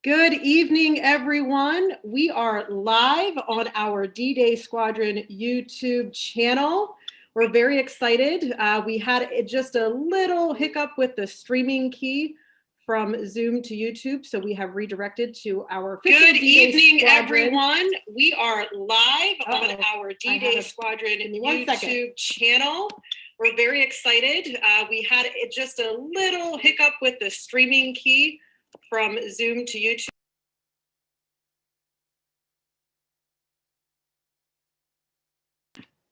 Good evening, everyone. We are live on our D-Day Squadron YouTube channel. We're very excited. We had just a little hiccup with the streaming key from Zoom to YouTube, so we have redirected to our official Good D-Day evening, Squadron. Everyone. We are live on our D-Day Squadron YouTube channel. We're very excited. We had just a little hiccup with the streaming key from Zoom to YouTube.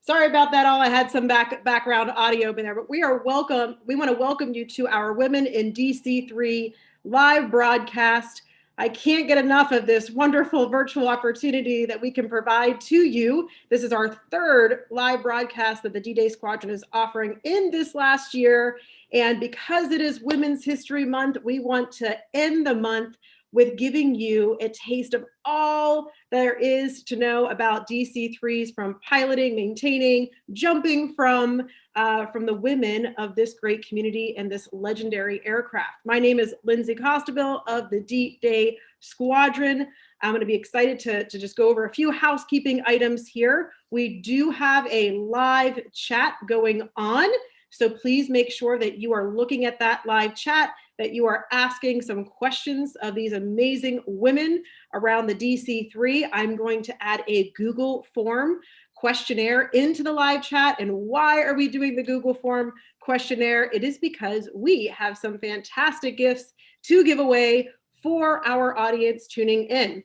Sorry about that all. I had some background audio there, but we want to welcome you to our Women in DC-3 live broadcast. I can't get enough of this wonderful virtual opportunity that we can provide to you. This is our third live broadcast that the D-Day Squadron is offering in this last year. And because it is Women's History Month, we want to end the month with giving you a taste of all there is to know about DC-3s, from piloting, maintaining, jumping from the women of this great community and this legendary aircraft. My name is Lindse Costabille of the D-Day Squadron. I'm going to be excited to just go over a few housekeeping items here. We do have a live chat going on, so please make sure that you are looking at that live chat, that you are asking some questions of these amazing women around the DC-3. I'm going to add a Google form questionnaire into the live chat. And why are we doing the Google form questionnaire? It is because we have some fantastic gifts to give away for our audience tuning in.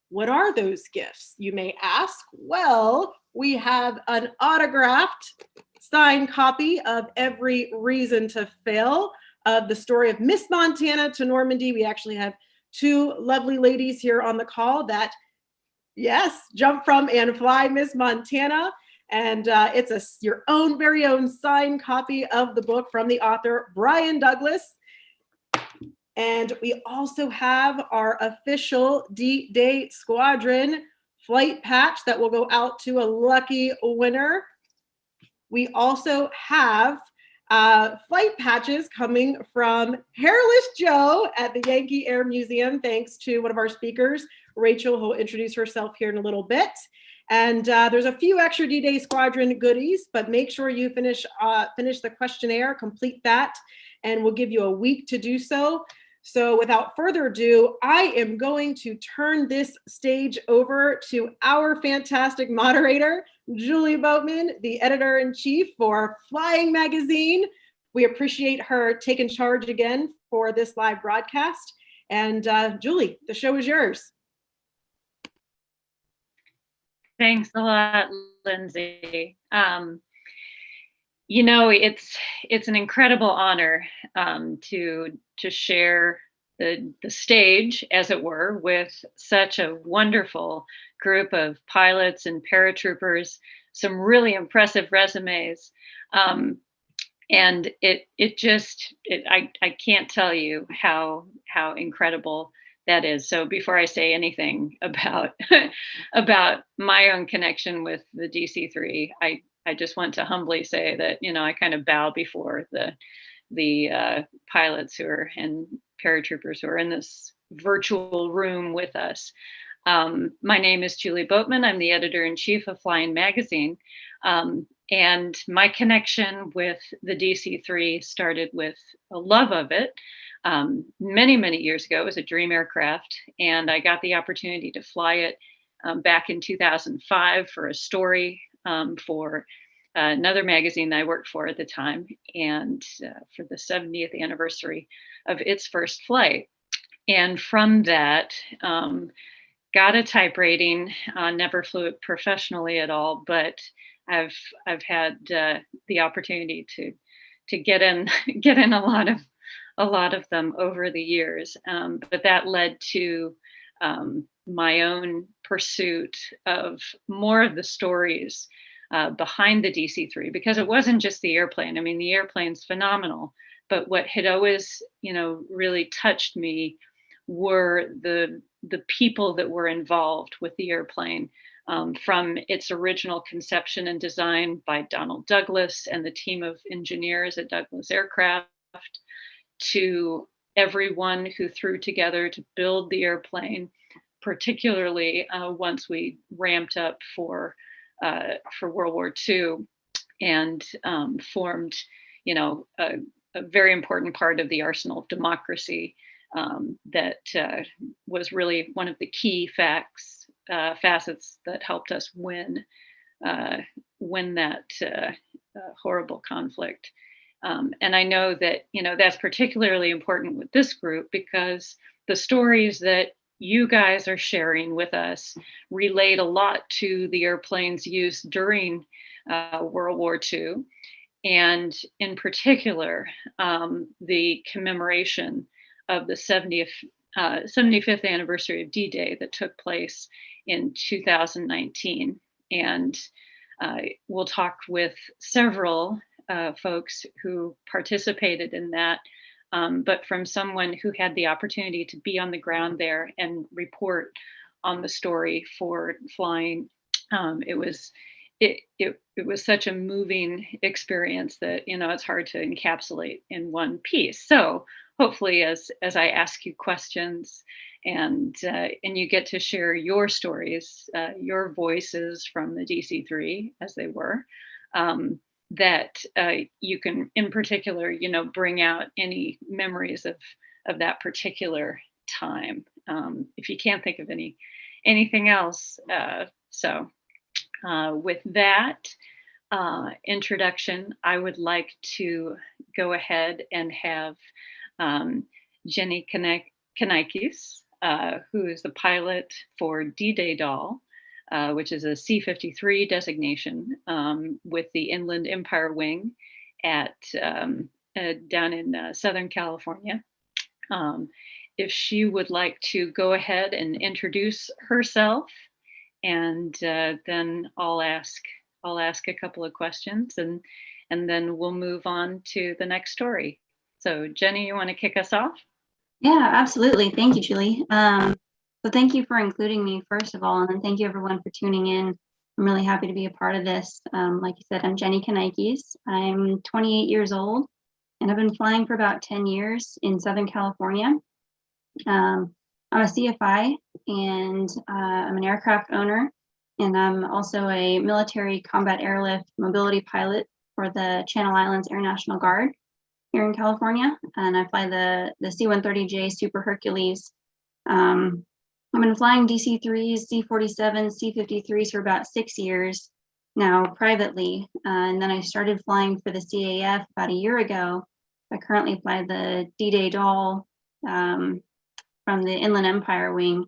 What are those gifts, you may ask? Well, we have an autographed signed copy of Every Reason to Fail, of the story of Miss Montana to Normandy. We actually have two lovely ladies here on the call that, yes, jump from and fly Miss Montana. And it's your own very own signed copy of the book from the author, Brian Douglas. And we also have our official D-Day Squadron flight patch that will go out to a lucky winner. We also have flight patches coming from Hairless Joe at the Yankee Air Museum, thanks to one of our speakers, Rachel, who will introduce herself here in a little bit. And there's a few extra D-Day Squadron goodies, but make sure you finish the questionnaire, complete that, and we'll give you a week to do so. So without further ado, I am going to turn this stage over to our fantastic moderator, Julie Boatman, the editor-in-chief for Flying Magazine. We appreciate her taking charge again for this live broadcast. And Julie, the show is yours. Thanks a lot, Lindsay. You know, it's an incredible honor to share the stage, as it were, with such a wonderful group of pilots and paratroopers, some really impressive resumes. And I can't tell you how incredible that is. So before I say anything about about my own connection with the DC-3, I just want to humbly say that, you know, I kind of bow before the pilots and paratroopers who are in this virtual room with us. My name is Julie Boatman. I'm the editor-in-chief of Flying Magazine. And my connection with the DC-3 started with a love of it. Many, many years ago. It was a dream aircraft, and I got the opportunity to fly it back in 2005 for a story for another magazine that I worked for at the time, and for the 70th anniversary of its first flight. And from that, got a type rating. Never flew it professionally at all, but I've had the opportunity to get in a lot of them over the years. But that led to my own pursuit of more of the stories behind the DC-3, because it wasn't just the airplane. I mean, the airplane's phenomenal, but what had always, you know, really touched me were the people that were involved with the airplane, from its original conception and design by Donald Douglas and the team of engineers at Douglas Aircraft, to everyone who threw together to build the airplane, particularly once we ramped up for World War II and formed, a very important part of the arsenal of democracy that was really one of the key facets that helped us win that horrible conflict. And I know that, that's particularly important with this group because the stories that you guys are sharing with us relate a lot to the airplane's use during World War II. And in particular, the commemoration of the 75th anniversary of D-Day that took place in 2019. And we'll talk with several folks who participated in that, but from someone who had the opportunity to be on the ground there and report on the story for flying. It was such a moving experience that, it's hard to encapsulate in one piece. So hopefully as I ask you questions and you get to share your stories, your voices from the DC-3 as they were, that you can in particular, bring out any memories of that particular time. If you can't think of anything else. With that introduction, I would like to go ahead and have Jenny Kanakis, who is the pilot for D-Day Doll, which is a C-53 designation with the Inland Empire Wing down in Southern California. If she would like to go ahead and introduce herself, and then I'll ask a couple of questions, and then we'll move on to the next story. So Jenny, you want to kick us off? Yeah, absolutely. Thank you, Julie. So thank you for including me, first of all, and then thank you everyone for tuning in. I'm really happy to be a part of this. Like you said, I'm Jenny Kaneikes. I'm 28 years old, and I've been flying for about 10 years in Southern California. I'm a CFI, and I'm an aircraft owner, and I'm also a military combat airlift mobility pilot for the Channel Islands Air National Guard here in California, and I fly the C-130J Super Hercules. I've been flying DC-3s, C-47s, C-53s for about 6 years now privately, and then I started flying for the CAF about a year ago. I currently fly the D-Day Doll from the Inland Empire Wing.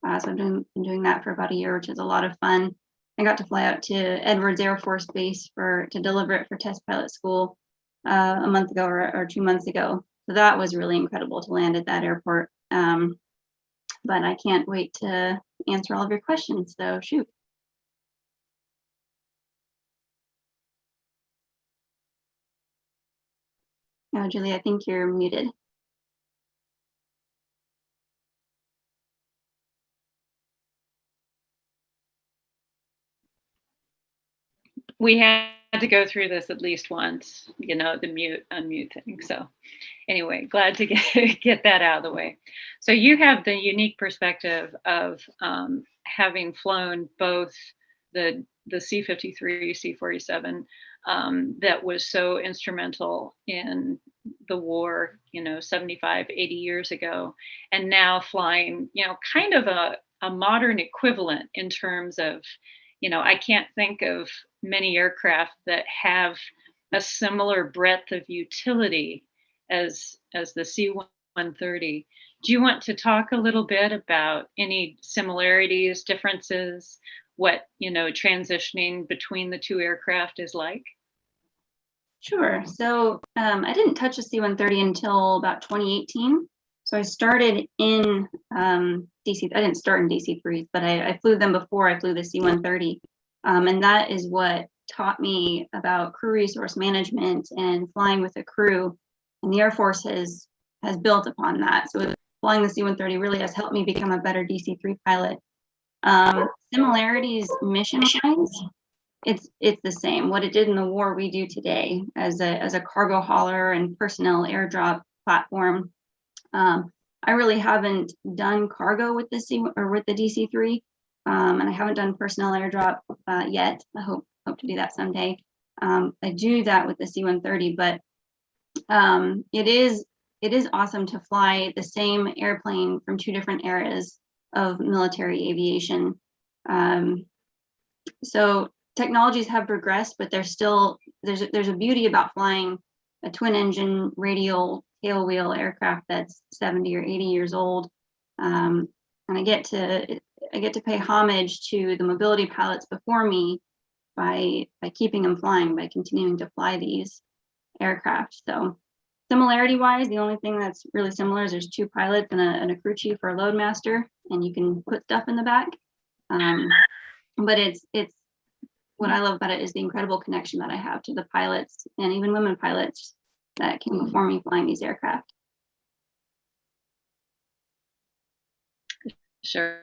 So I've been doing that for about a year, which is a lot of fun. I got to fly out to Edwards Air Force Base to deliver it for test pilot school a month ago or 2 months ago. So that was really incredible to land at that airport. But I can't wait to answer all of your questions, so shoot. Oh, Julie, I think you're muted. We had to go through this at least once, the mute, unmute thing. So anyway, glad to get that out of the way. So you have the unique perspective of having flown both the C-53, C-47 that was so instrumental in the war, 75, 80 years ago, and now flying, kind of a modern equivalent in terms of, I can't think of many aircraft that have a similar breadth of utility as the C-130. Do you want to talk a little bit about any similarities, differences, what, transitioning between the two aircraft is like? Sure. So I didn't touch the C-130 until about 2018. So I started in DC. I didn't start in DC-3s, but I flew them before I flew the C-130. And that is what taught me about crew resource management and flying with a crew. And the Air Force has built upon that. So flying the C-130 really has helped me become a better DC-3 pilot. Similarities mission-wise, it's the same. What it did in the war, we do today as a cargo hauler and personnel airdrop platform. I really haven't done cargo with the with the DC-3, and I haven't done personnel airdrop yet. I hope to do that someday. I do that with the C-130, but it is awesome to fly the same airplane from two different eras of military aviation. So technologies have progressed, but there's a beauty about flying a twin engine radial tailwheel aircraft that's 70 or 80 years old. And I get to pay homage to the mobility pilots before me by keeping them flying, by continuing to fly these aircraft. So similarity wise, the only thing that's really similar is there's two pilots and a crew chief or a load master, and you can put stuff in the back. But it's what I love about it is the incredible connection that I have to the pilots and even women pilots that came before me flying these aircraft. Sure.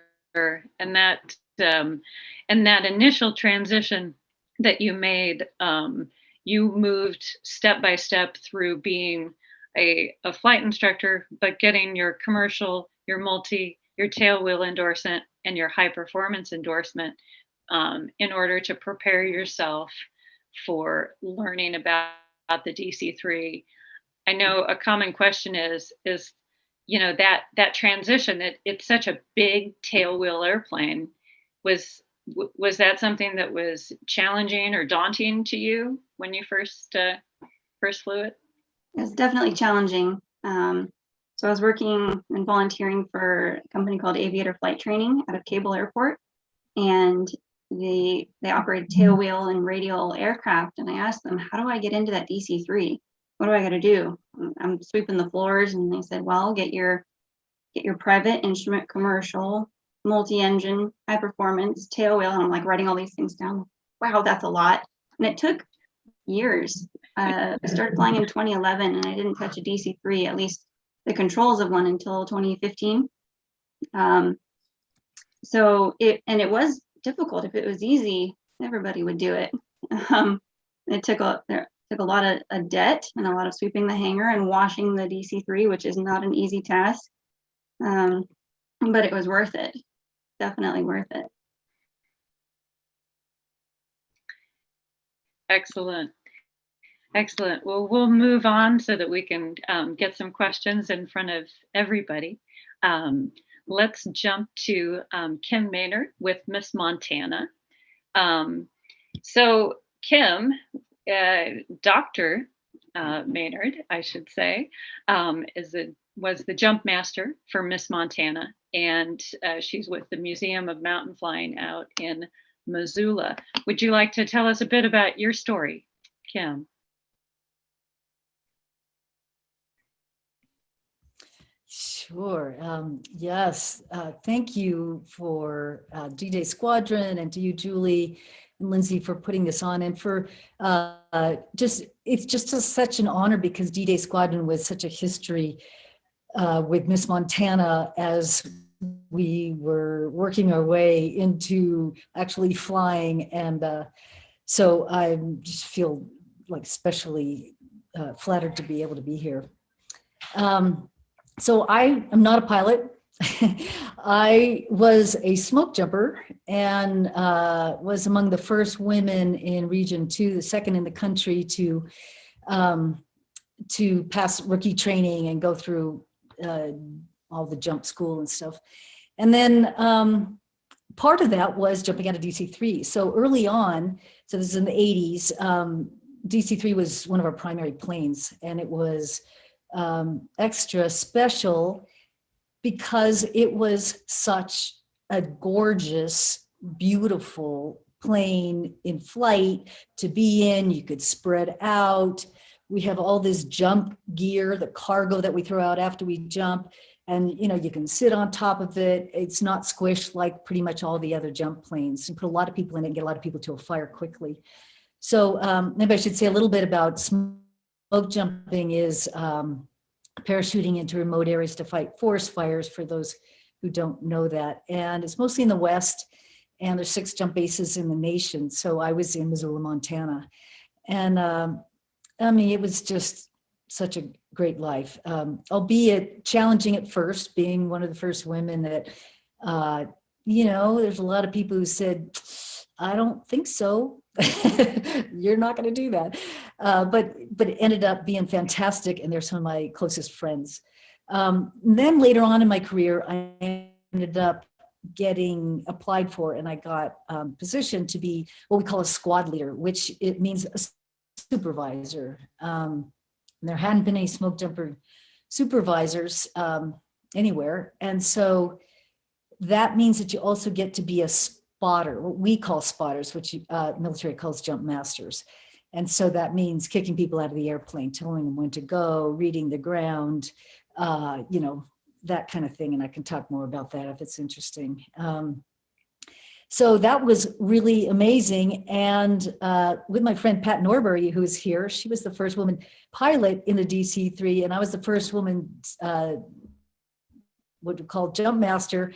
And that initial transition that you made, you moved step by step through being a flight instructor, but getting your commercial, your multi, your tailwheel endorsement, and your high performance endorsement in order to prepare yourself for learning about the DC-3. I know a common question is that transition. It's such a big tailwheel airplane. Was that something that was challenging or daunting to you when you first flew it? It's definitely challenging. So I was working and volunteering for a company called Aviator Flight Training out of Cable Airport, and they operate tailwheel and radial aircraft. And I asked them, how do I get into that DC-3? What do I got to do? I'm sweeping the floors, and they said, well, get your private instrument commercial multi-engine high performance tailwheel. And I'm like writing all these things down. Wow, that's a lot. And it took years. I started flying in 2011, and I didn't touch a DC-3, at least the controls of one, until 2015. So it was difficult. If it was easy, everybody would do it. It took a lot of debt and a lot of sweeping the hangar and washing the DC-3, which is not an easy task. But it was worth it. Definitely worth it. Excellent. Well, we'll move on so that we can get some questions in front of everybody. Let's jump to Kim Maynard with Miss Montana. So Kim, Dr. Maynard, I should say, was the Jumpmaster for Miss Montana, and she's with the Museum of Mountain Flying out in Missoula. Would you like to tell us a bit about your story, Kim? Sure. Yes. Thank you for D-Day Squadron, and to you, Julie and Lindsay, for putting this on, and for it's just such an honor, because D-Day Squadron was such a history with Miss Montana as we were working our way into actually flying. And so I just feel like especially flattered to be able to be here. So I am not a pilot. I was a smoke jumper and was among the first women in Region 2, the second in the country to pass rookie training and go through all the jump school and stuff. And then part of that was jumping out of DC-3. So early on, so this is in the 80s, DC-3 was one of our primary planes, and it was extra special because it was such a gorgeous, beautiful plane in flight to be in. You could spread out. We have all this jump gear, the cargo that we throw out after we jump, and you can sit on top of it. It's not squished like pretty much all the other jump planes. You put a lot of people in it and get a lot of people to a fire quickly. So maybe I should say a little bit about smoke jumping is parachuting into remote areas to fight forest fires, for those who don't know that. And it's mostly in the West, and there's 6 jump bases in the nation. So I was in Missoula, Montana. And I mean, it was just such a great life, albeit challenging at first, being one of the first women that, there's a lot of people who said, I don't think so. You're not going to do that. But it ended up being fantastic. And they're some of my closest friends. Then later on in my career, I ended up getting applied for, and I got positioned to be what we call a squad leader, which it means a supervisor. There hadn't been any smoke jumper supervisors anywhere. And so that means that you also get to be a spotter, what we call spotters, which military calls jumpmasters. And so that means kicking people out of the airplane, telling them when to go, reading the ground, that kind of thing. And I can talk more about that if it's interesting. So that was really amazing. And with my friend Pat Norbury, who's here, she was the first woman pilot in the DC-3, and I was the first woman, what we call Jumpmaster,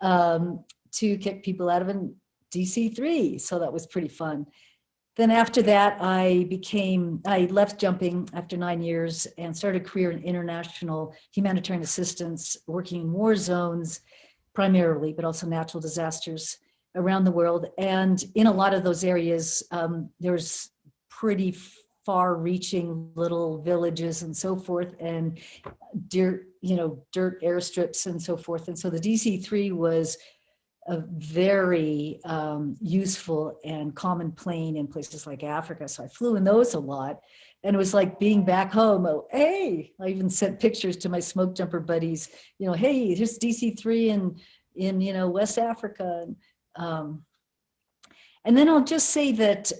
to kick people out of a DC-3. So that was pretty fun. Then after that, I left jumping after 9 years and started a career in international humanitarian assistance, working in war zones primarily, but also natural disasters around the world. And in a lot of those areas, there's pretty far-reaching little villages and so forth, and dirt airstrips and so forth. And so the DC-3 was a very useful and common plane in places like Africa. So I flew in those a lot, and it was like being back home. Oh, hey, I even sent pictures to my smoke jumper buddies, hey, here's DC-3 in West Africa. And then I'll just say that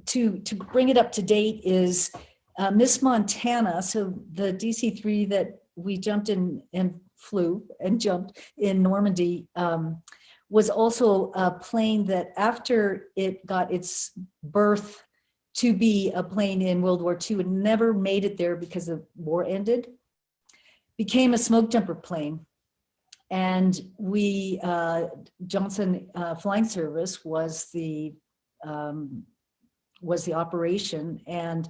to bring it up to date is Miss Montana. So the DC-3 that we jumped in and flew and jumped in Normandy was also a plane that, after it got its birth to be a plane in World War II, and never made it there because the war ended, became a smoke jumper plane. And we, Johnson Flying Service was the operation. And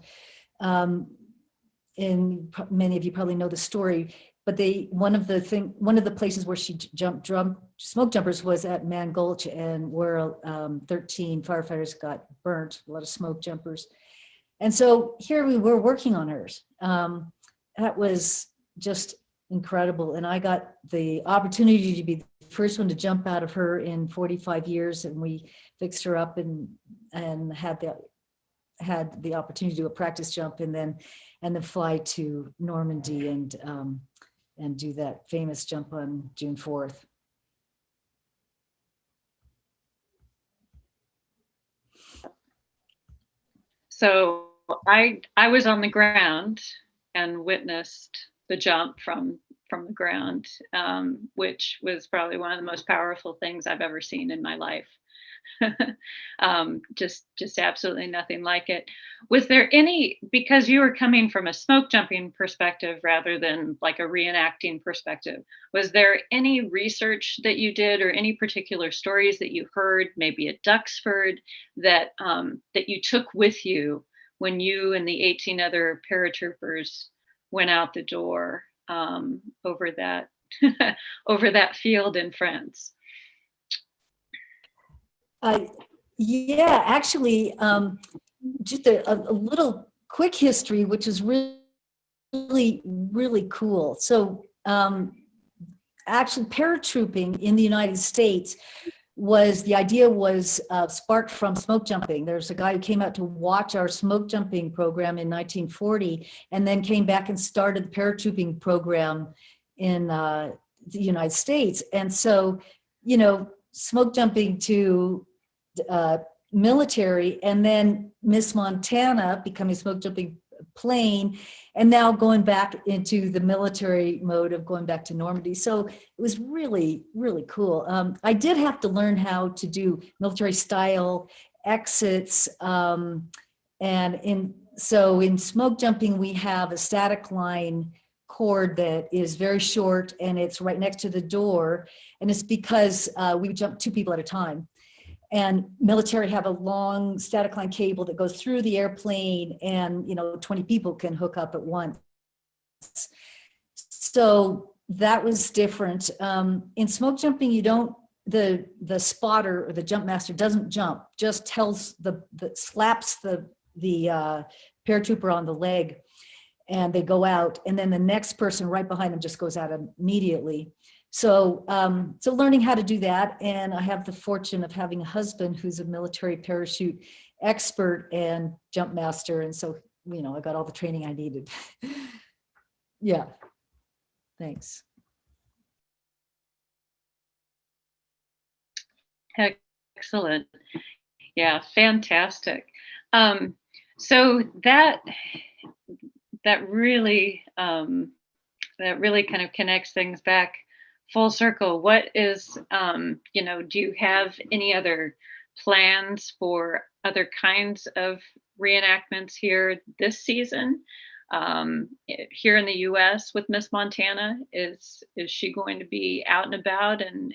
many of you probably know the story, but one of the places where she jumped smoke jumpers was at Man Gulch, and where 13 firefighters got burnt, a lot of smoke jumpers. And so here we were working on hers. That was just incredible. And I got the opportunity to be the first one to jump out of her in 45 years. And we fixed her up and had the opportunity to do a practice jump, and then fly to Normandy and do that famous jump on June 4th. So I was on the ground and witnessed the jump from the ground, which was probably one of the most powerful things I've ever seen in my life. Just absolutely nothing like it. Was there any, because you were coming from a smoke jumping perspective rather than like a reenacting perspective, was there any research that you did, or any particular stories that you heard, maybe at Duxford, that you took with you when you and the 18 other paratroopers went out the door over that over that field in France? Yeah, actually, just a little quick history, which is really, really cool. So actually, paratrooping in the United States the idea was sparked from smoke jumping. There's a guy who came out to watch our smoke jumping program in 1940, and then came back and started the paratrooping program in the United States. And so, smoke jumping to military, and then Miss Montana becoming a smoke jumping plane, and now going back into the military mode of going back to Normandy. So it was really, really cool. I did have to learn how to do military style exits. And in smoke jumping, we have a static line cord that is very short, and it's right next to the door. And it's because we jump 2 people at a time. And military have a long static line cable that goes through the airplane, and 20 people can hook up at once. So that was different. In smoke jumping, you don't, the spotter or the jump master doesn't jump, just tells slaps the paratrooper on the leg, and they go out, and then the next person right behind them just goes out immediately. So so learning how to do that, and I have the fortune of having a husband who's a military parachute expert and jump master, and so I got all the training I needed. Yeah, thanks. Excellent. Yeah, fantastic. So that really kind of connects things back full circle. What is, do you have any other plans for other kinds of reenactments here this season? Here in the U.S. with Miss Montana, is she going to be out and about, and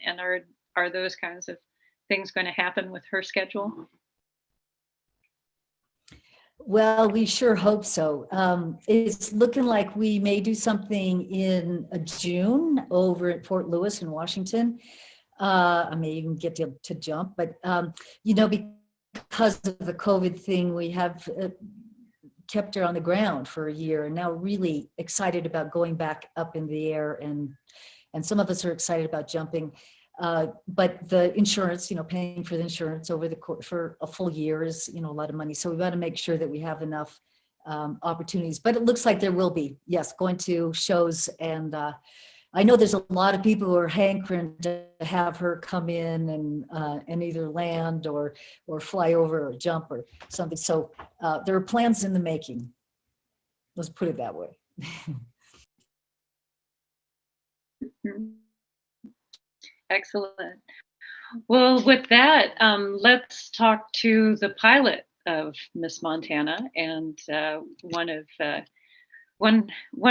are those kinds of things going to happen with her schedule? Well, we sure hope so. It's looking like we may do something in June over at Fort Lewis in Washington. I may even get to jump, but because of the COVID thing, we have kept her on the ground for a year, and now really excited about going back up in the air, and some of us are excited about jumping. But the insurance, paying for the insurance over the course for a full year is, a lot of money. So we've got to make sure that we have enough opportunities. But it looks like there will be, yes, going to shows. And I know there's a lot of people who are hankering to have her come in and either land or fly over or jump or something. So there are plans in the making. Let's put it that way. Excellent. Well, with that, let's talk to the pilot of Miss Montana, and one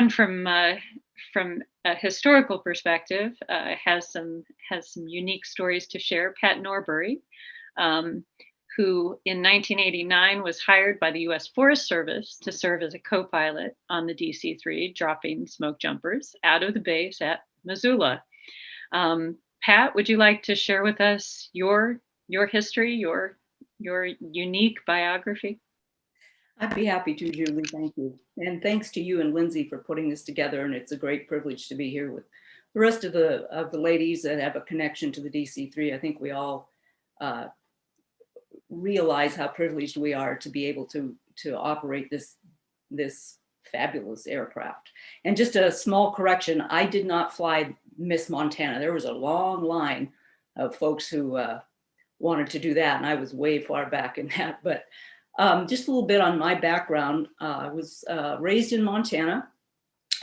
from a historical perspective has some unique stories to share. Pat Norbury, who in 1989 was hired by the U.S. Forest Service to serve as a co-pilot on the DC-3, dropping smoke jumpers out of the base at Missoula. Pat, would you like to share with us your history, your unique biography? I'd be happy to, Julie. Thank you. And thanks to you and Lindsay for putting this together. And it's a great privilege to be here with the rest of the ladies that have a connection to the DC-3. I think we all realize how privileged we are to be able to operate this fabulous aircraft. And just a small correction, I did not fly Miss Montana. There was a long line of folks who wanted to do that, and I was way far back in that. But just a little bit on my background. I was raised in Montana,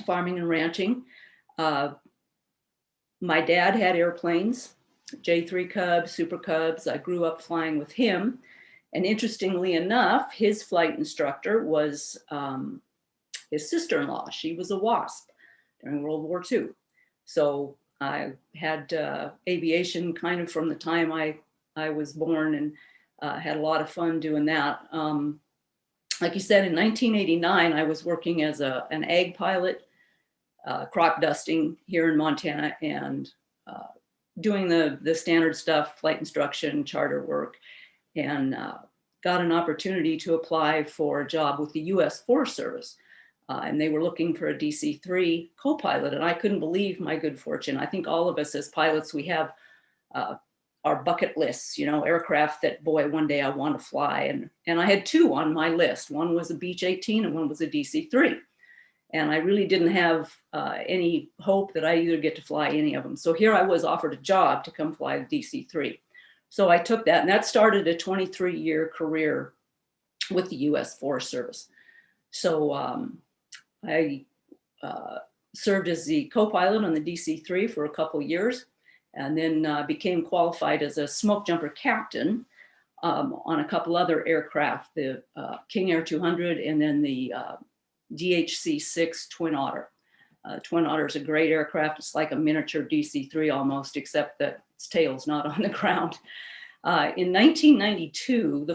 farming and ranching. My dad had airplanes, J3 Cubs, Super Cubs. I grew up flying with him. And interestingly enough, his flight instructor was his sister-in-law. She was a WASP during World War II. So I had aviation kind of from the time I was born, and had a lot of fun doing that. Like you said, in 1989, I was working as an ag pilot, crop dusting here in Montana, and doing the standard stuff, flight instruction, charter work, and got an opportunity to apply for a job with the U.S. Forest Service. And they were looking for a DC-3 co-pilot, and I couldn't believe my good fortune. I think all of us as pilots, we have our bucket lists, aircraft that, boy, one day I want to fly. And I had two on my list. One was a Beech 18 and one was a DC-3. And I really didn't have any hope that I either get to fly any of them. So here I was offered a job to come fly the DC-3. So I took that, and that started a 23-year career with the U.S. Forest Service. So I served as the co-pilot on the DC-3 for a couple of years, and then became qualified as a smoke jumper captain on a couple other aircraft, the King Air 200 and then the DHC-6 Twin Otter. Twin Otter is a great aircraft. It's like a miniature DC-3 almost, except that its tail's not on the ground. In 1992,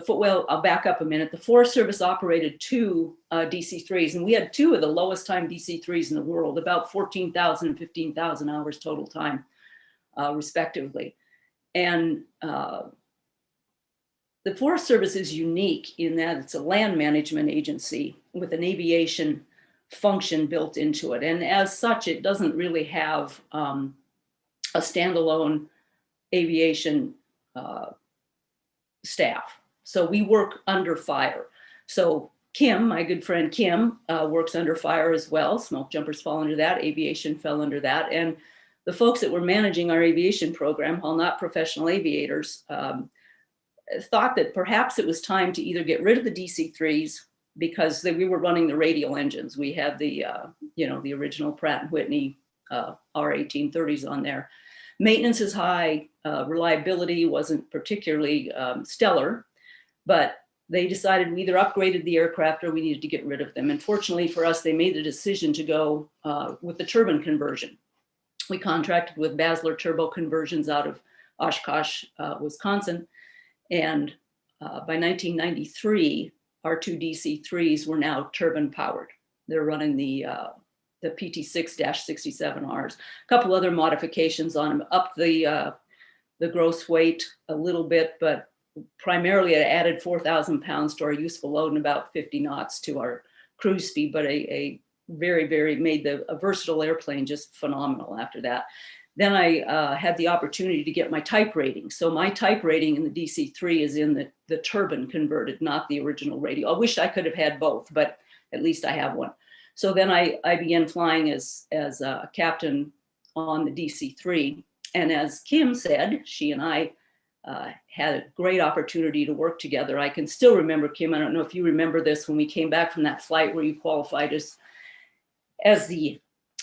I'll back up a minute. The Forest Service operated 2 DC-3s, and we had 2 of the lowest time DC-3s in the world, about 14,000 and 15,000 hours total time, respectively. And the Forest Service is unique in that it's a land management agency with an aviation function built into it. And as such, it doesn't really have a standalone aviation staff. So we work under fire. So Kim, my good friend Kim, works under fire as well. Smoke jumpers fall under that. Aviation fell under that. And the folks that were managing our aviation program, while not professional aviators, thought that perhaps it was time to either get rid of the DC-3s because we were running the radial engines. We had the, the original Pratt & Whitney R1830s on there. Maintenance is high, reliability wasn't particularly stellar, but they decided we either upgraded the aircraft or we needed to get rid of them. And fortunately for us, they made the decision to go with the turbine conversion. We contracted with Basler Turbo Conversions out of Oshkosh, Wisconsin. And by 1993, our 2 DC-3s were now turbine powered. They're running the PT6-67Rs. A couple other modifications on them, up the gross weight a little bit, but primarily it added 4,000 pounds to our useful load and about 50 knots to our cruise speed, but a very, made a versatile airplane just phenomenal after that. Then I had the opportunity to get my type rating. So my type rating in the DC-3 is in the turbine converted, not the original radial. I wish I could have had both, but at least I have one. So then I began flying as a captain on the DC-3. And as Kim said, she and I had a great opportunity to work together. I can still remember, Kim, I don't know if you remember this, when we came back from that flight where you qualified as the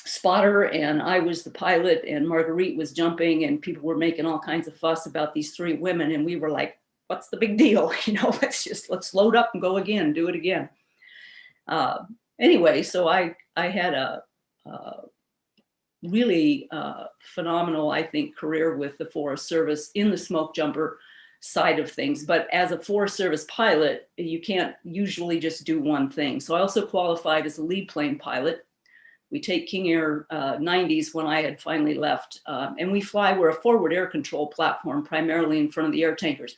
spotter and I was the pilot and Marguerite was jumping and people were making all kinds of fuss about these 3 women. And we were like, what's the big deal? Let's load up and go again, do it again. Anyway, so I had a really phenomenal, I think, career with the Forest Service in the smoke jumper side of things. But as a Forest Service pilot, you can't usually just do one thing. So I also qualified as a lead plane pilot. We take King Air 90s when I had finally left. And we're a forward air control platform, primarily in front of the air tankers.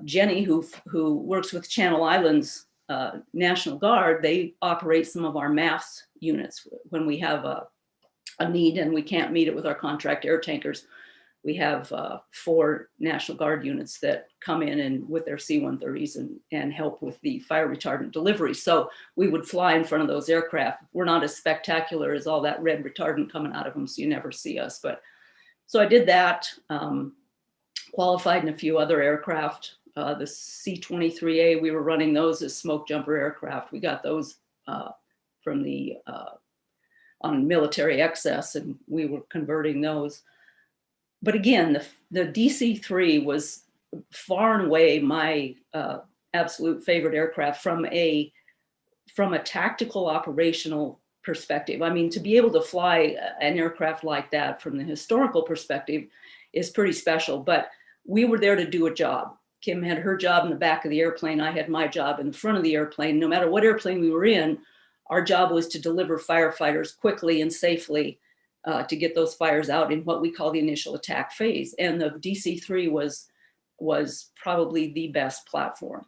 Jenny, who works with Channel Islands National Guard, they operate some of our MAFS units when we have a need and we can't meet it with our contract air tankers. We have 4 National Guard units that come in and with their C-130s and help with the fire retardant delivery. So we would fly in front of those aircraft. We're not as spectacular as all that red retardant coming out of them, so you never see us. But so I did that, qualified in a few other aircraft. The C-23A, we were running those as smoke jumper aircraft. We got those from on military excess, and we were converting those. But again, the DC-3 was far and away my absolute favorite aircraft from a tactical operational perspective. I mean, to be able to fly an aircraft like that from the historical perspective is pretty special, but we were there to do a job. Kim had her job in the back of the airplane. I had my job in the front of the airplane. No matter what airplane we were in, our job was to deliver firefighters quickly and safely to get those fires out in what we call the initial attack phase. And the DC-3 was probably the best platform.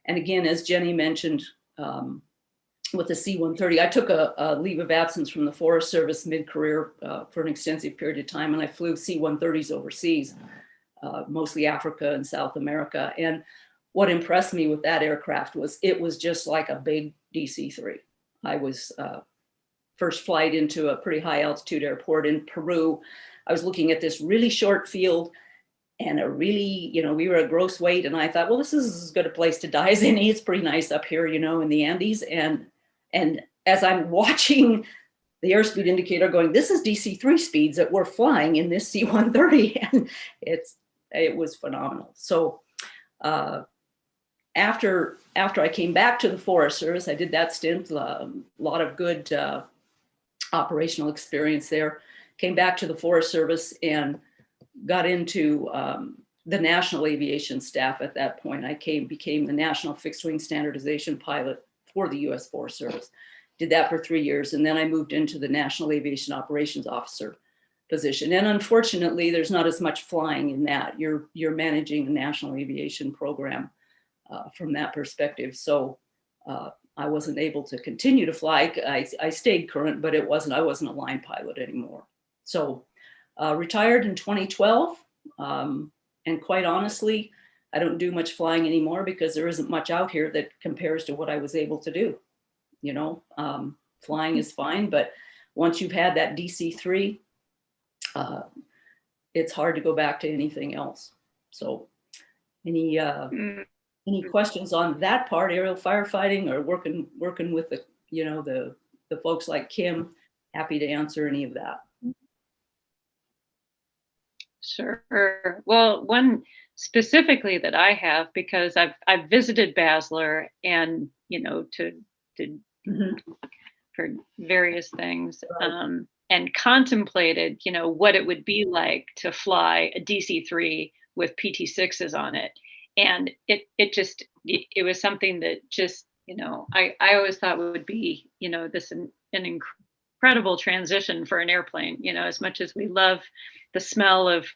And again, as Jenny mentioned, with the C-130, I took a leave of absence from the Forest Service mid-career for an extensive period of time, and I flew C-130s overseas, mostly Africa and South America. And what impressed me with that aircraft was it was just like a big DC-3. I was first flight into a pretty high altitude airport in Peru. I was looking at this really short field and a really, we were a gross weight. And I thought, well, this is as good a place to die as any. It's pretty nice up here, in the Andes. And as I'm watching the airspeed indicator going, this is DC-3 speeds that we're flying in this C-130. And it was phenomenal. So after I came back to the Forest Service, I did that stint, a lot of good operational experience there, came back to the Forest Service and got into the National Aviation Staff at that point. I became the National Fixed Wing Standardization Pilot for the U.S. Forest Service. Did that for 3 years, and then I moved into the National Aviation Operations Officer position. And unfortunately, there's not as much flying in that. You're managing a national aviation program from that perspective. So I wasn't able to continue to fly. I stayed current, but I wasn't a line pilot anymore. So retired in 2012. And quite honestly, I don't do much flying anymore because there isn't much out here that compares to what I was able to do. You know, flying is fine, but once you've had that DC-3, it's hard to go back to anything else. So any questions on that part, aerial firefighting or working with the, you know, the folks like Kim, happy to answer any of that. Sure. Well, one specifically that I have, because I've visited Basler and, you know, for various things, Right. and contemplated, you know, what it would be like to fly a DC-3 with PT-6s on it. And it was something that just, you know, I always thought would be, you know, an incredible transition for an airplane, you know, as much as we love the smell of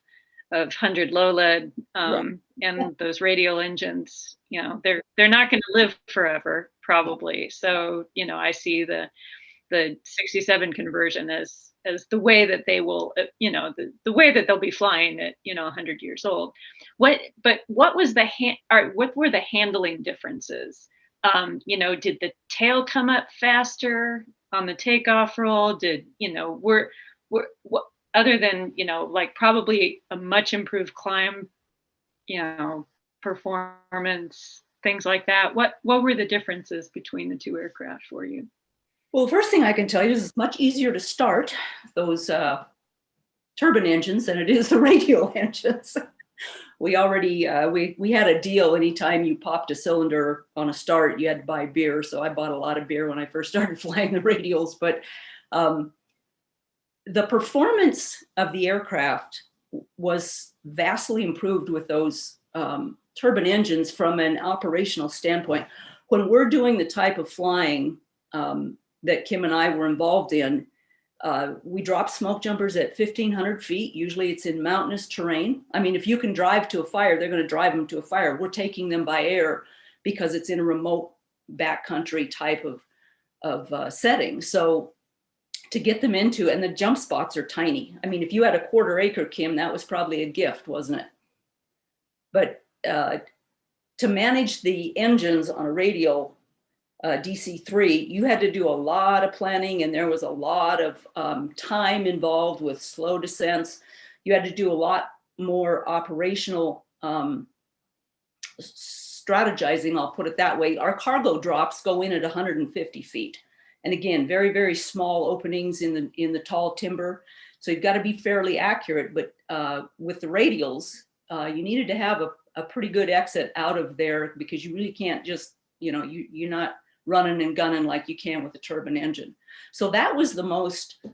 100 low lead and those radial engines, you know, they're not going to live forever, probably. So, you know, I see the 67 conversion as the way that they will, you know, the way that they'll be flying at, you know, 100 years old. What were the handling differences? You know, did the tail come up faster on the takeoff roll? Did, you know, what other than, you know, like probably a much improved climb, you know, performance, things like that. What were the differences between the two aircraft for you? Well, the first thing I can tell you is it's much easier to start those turbine engines than it is the radial engines. We already, we had a deal. Anytime you popped a cylinder on a start, you had to buy beer. So I bought a lot of beer when I first started flying the radials. But the performance of the aircraft was vastly improved with those turbine engines from an operational standpoint. When we're doing the type of flying that Kim and I were involved in, we drop smoke jumpers at 1,500 feet. Usually it's in mountainous terrain. I mean, if you can drive to a fire, they're going to drive them to a fire. We're taking them by air because it's in a remote backcountry type of setting. So to get them into, and the jump spots are tiny. I mean, if you had a 1/4 acre, Kim, that was probably a gift, wasn't it? But to manage the engines on a radial DC-3, you had to do a lot of planning, and there was a lot of time involved with slow descents. You had to do a lot more operational strategizing, I'll put it that way. Our cargo drops go in at 150 feet. And again, very, very small openings in the tall timber. So you've got to be fairly accurate, but with the radials, you needed to have a pretty good exit out of there, because you really can't just, you know, you're not running and gunning like you can with a turbine engine. So that was the most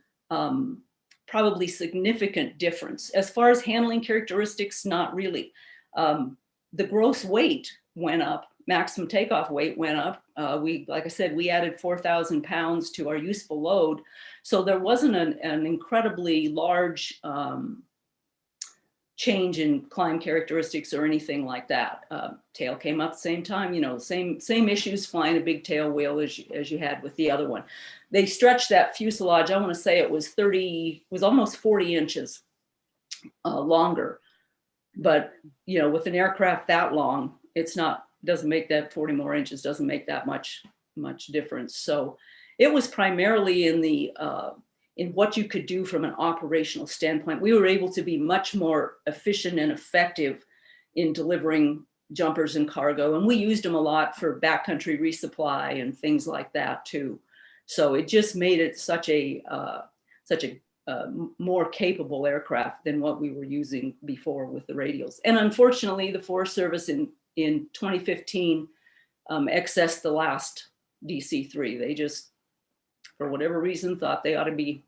probably significant difference. As far as handling characteristics, not really. The gross weight went up, maximum takeoff weight went up. Like I said, we added 4,000 pounds to our useful load. So there wasn't an incredibly large change in climb characteristics or anything like that. Tail came up at the same time, you know, same issues flying a big tail wheel as you had with the other one. They stretched that fuselage, I want to say it was almost 40 inches longer. But, you know, with an aircraft that long, doesn't make that 40 more inches, doesn't make that much difference. So it was primarily in what you could do from an operational standpoint. We were able to be much more efficient and effective in delivering jumpers and cargo. And we used them a lot for backcountry resupply and things like that too. So it just made it such a more capable aircraft than what we were using before with the radials. And unfortunately, the Forest Service in 2015 accessed the last DC-3. They just, for whatever reason, thought they ought to be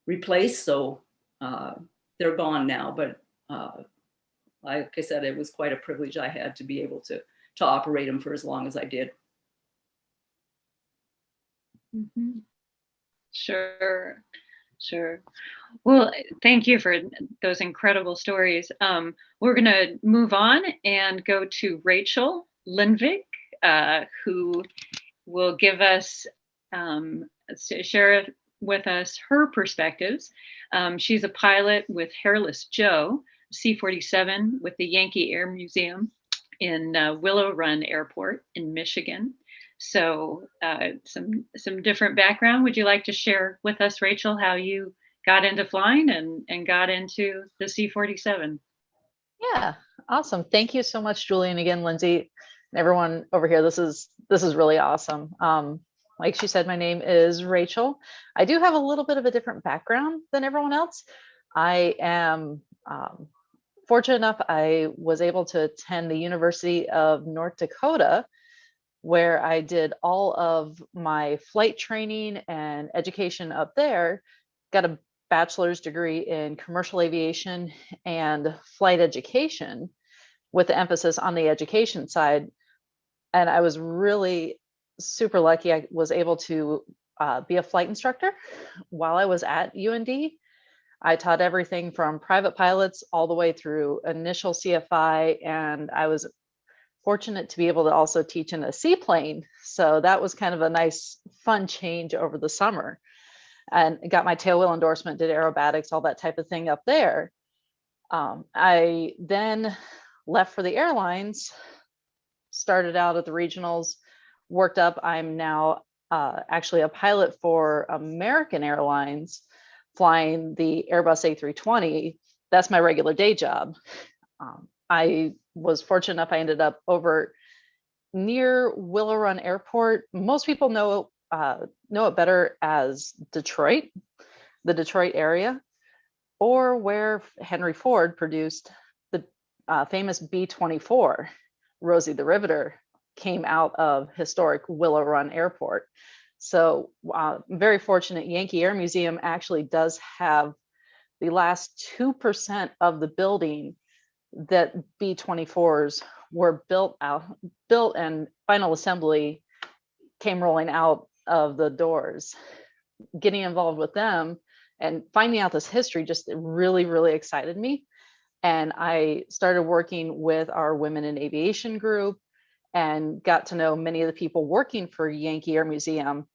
replaced. So they're gone now. But like I said, it was quite a privilege I had to be able to operate them for as long as I did. Mm-hmm. Sure. Well, thank you for those incredible stories. We're going to move on and go to Rachel Lindvig, who will give us, share with us her perspectives. She's a pilot with Hairless Joe, C-47 with the Yankee Air Museum in Willow Run Airport in Michigan. So some different background. Would you like to share with us, Rachel, how you got into flying and got into the C-47? Yeah, awesome. Thank you so much, Julie, and again, Lindsay, and everyone over here. This is really awesome. Like she said, my name is Rachel. I do have a little bit of a different background than everyone else. I am fortunate enough, I was able to attend the University of North Dakota, where I did all of my flight training and education up there, got a bachelor's degree in commercial aviation and flight education with the emphasis on the education side. And I was really super lucky. I was able to be a flight instructor while I was at UND. I taught everything from private pilots all the way through initial CFI, and I was fortunate to be able to also teach in a seaplane. So that was kind of a nice, fun change over the summer. And got my tailwheel endorsement, did aerobatics, all that type of thing up there. I then left for the airlines, started out at the regionals, worked up. I'm now actually a pilot for American Airlines, flying the Airbus A320. That's my regular day job. I was fortunate enough, I ended up over near Willow Run Airport. Most people know it better as Detroit, the Detroit area, or where Henry Ford produced the famous B-24. Rosie the Riveter came out of historic Willow Run Airport. So very fortunate, Yankee Air Museum actually does have the last 2% of the building that B-24s were built and final assembly came rolling out of the doors. Getting involved with them and finding out this history just really, really excited me. And I started working with our Women in Aviation group and got to know many of the people working for Yankee Air Museum.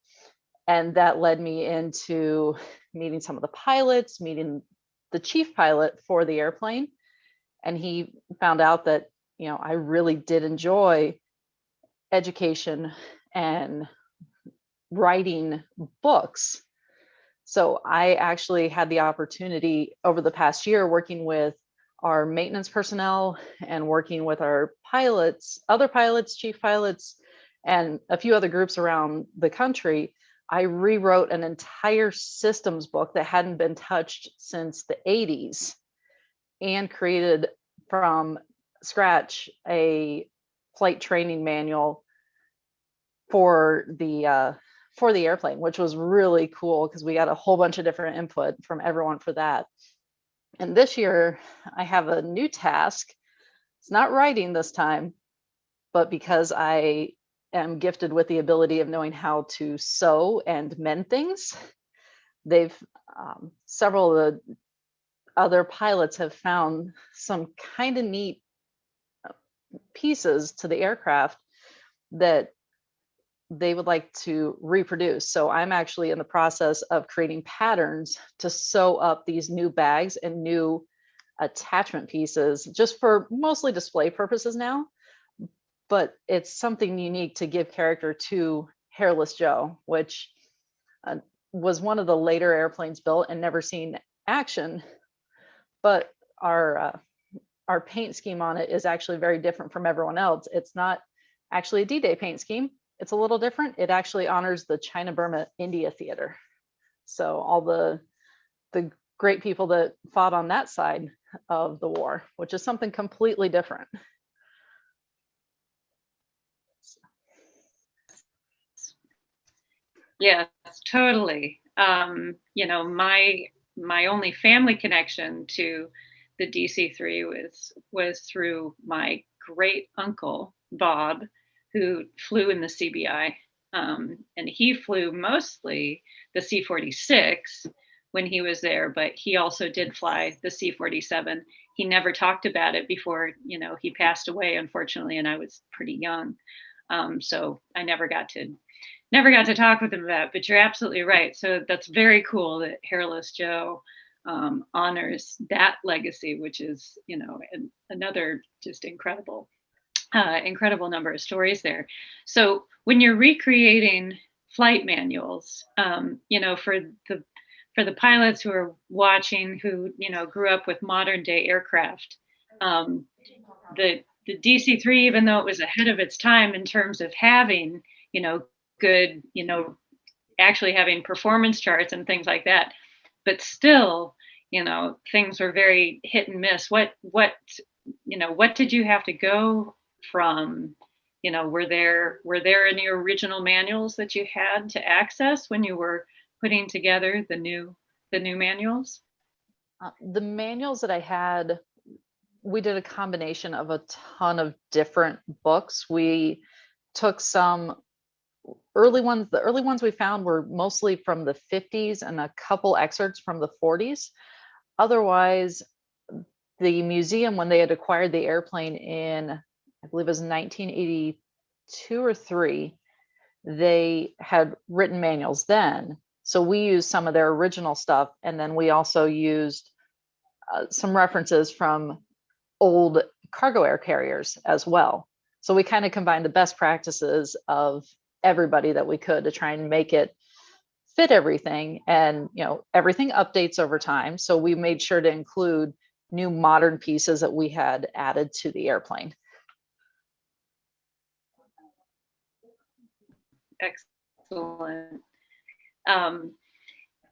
And that led me into meeting some of the pilots, meeting the chief pilot for the airplane. And he found out that, I really did enjoy education and writing books. So I actually had the opportunity over the past year working with our maintenance personnel and working with our pilots, other pilots, chief pilots, and a few other groups around the country. I rewrote an entire systems book that hadn't been touched since the 80s and created from scratch a flight training manual for the airplane, which was really cool because we got a whole bunch of different input from everyone for that. And this year I have a new task. It's not writing this time, but because I am gifted with the ability of knowing how to sew and mend things, several of the other pilots have found some kind of neat pieces to the aircraft that they would like to reproduce. So I'm actually in the process of creating patterns to sew up these new bags and new attachment pieces, just for mostly display purposes now. But it's something unique to give character to Hairless Joe, which was one of the later airplanes built and never seen action. But our paint scheme on it is actually very different from everyone else. It's not actually a D-Day paint scheme. It's a little different. It actually honors the China Burma India Theater. So all the great people that fought on that side of the war, which is something completely different. Yes, totally. My only family connection to the DC-3 was through my great uncle, Bob, who flew in the CBI. And he flew mostly the C-46 when he was there, but he also did fly the C-47. He never talked about it before, he passed away, unfortunately, and I was pretty young. So I never got to talk with him about it, but you're absolutely right. So that's very cool that Hairless Joe honors that legacy, which is, another just incredible number of stories there. So when you're recreating flight manuals, for the pilots who are watching, who grew up with modern day aircraft, the DC-3, even though it was ahead of its time in terms of having good, actually having performance charts and things like that, but still, things were very hit and miss. What did you have to go from? Were there any original manuals that you had to access when you were putting together the new manuals? The manuals that I had, we did a combination of a ton of different books. We took some early ones. The early ones we found were mostly from the 50s and a couple excerpts from the 40s. Otherwise, the museum, when they had acquired the airplane in, I believe it was 1982 or 3, they had written manuals then. So we used some of their original stuff, and then we also used some references from old cargo air carriers as well. So we kind of combined the best practices of everybody that we could to try and make it fit everything. And everything updates over time. So we made sure to include new modern pieces that we had added to the airplane. Excellent.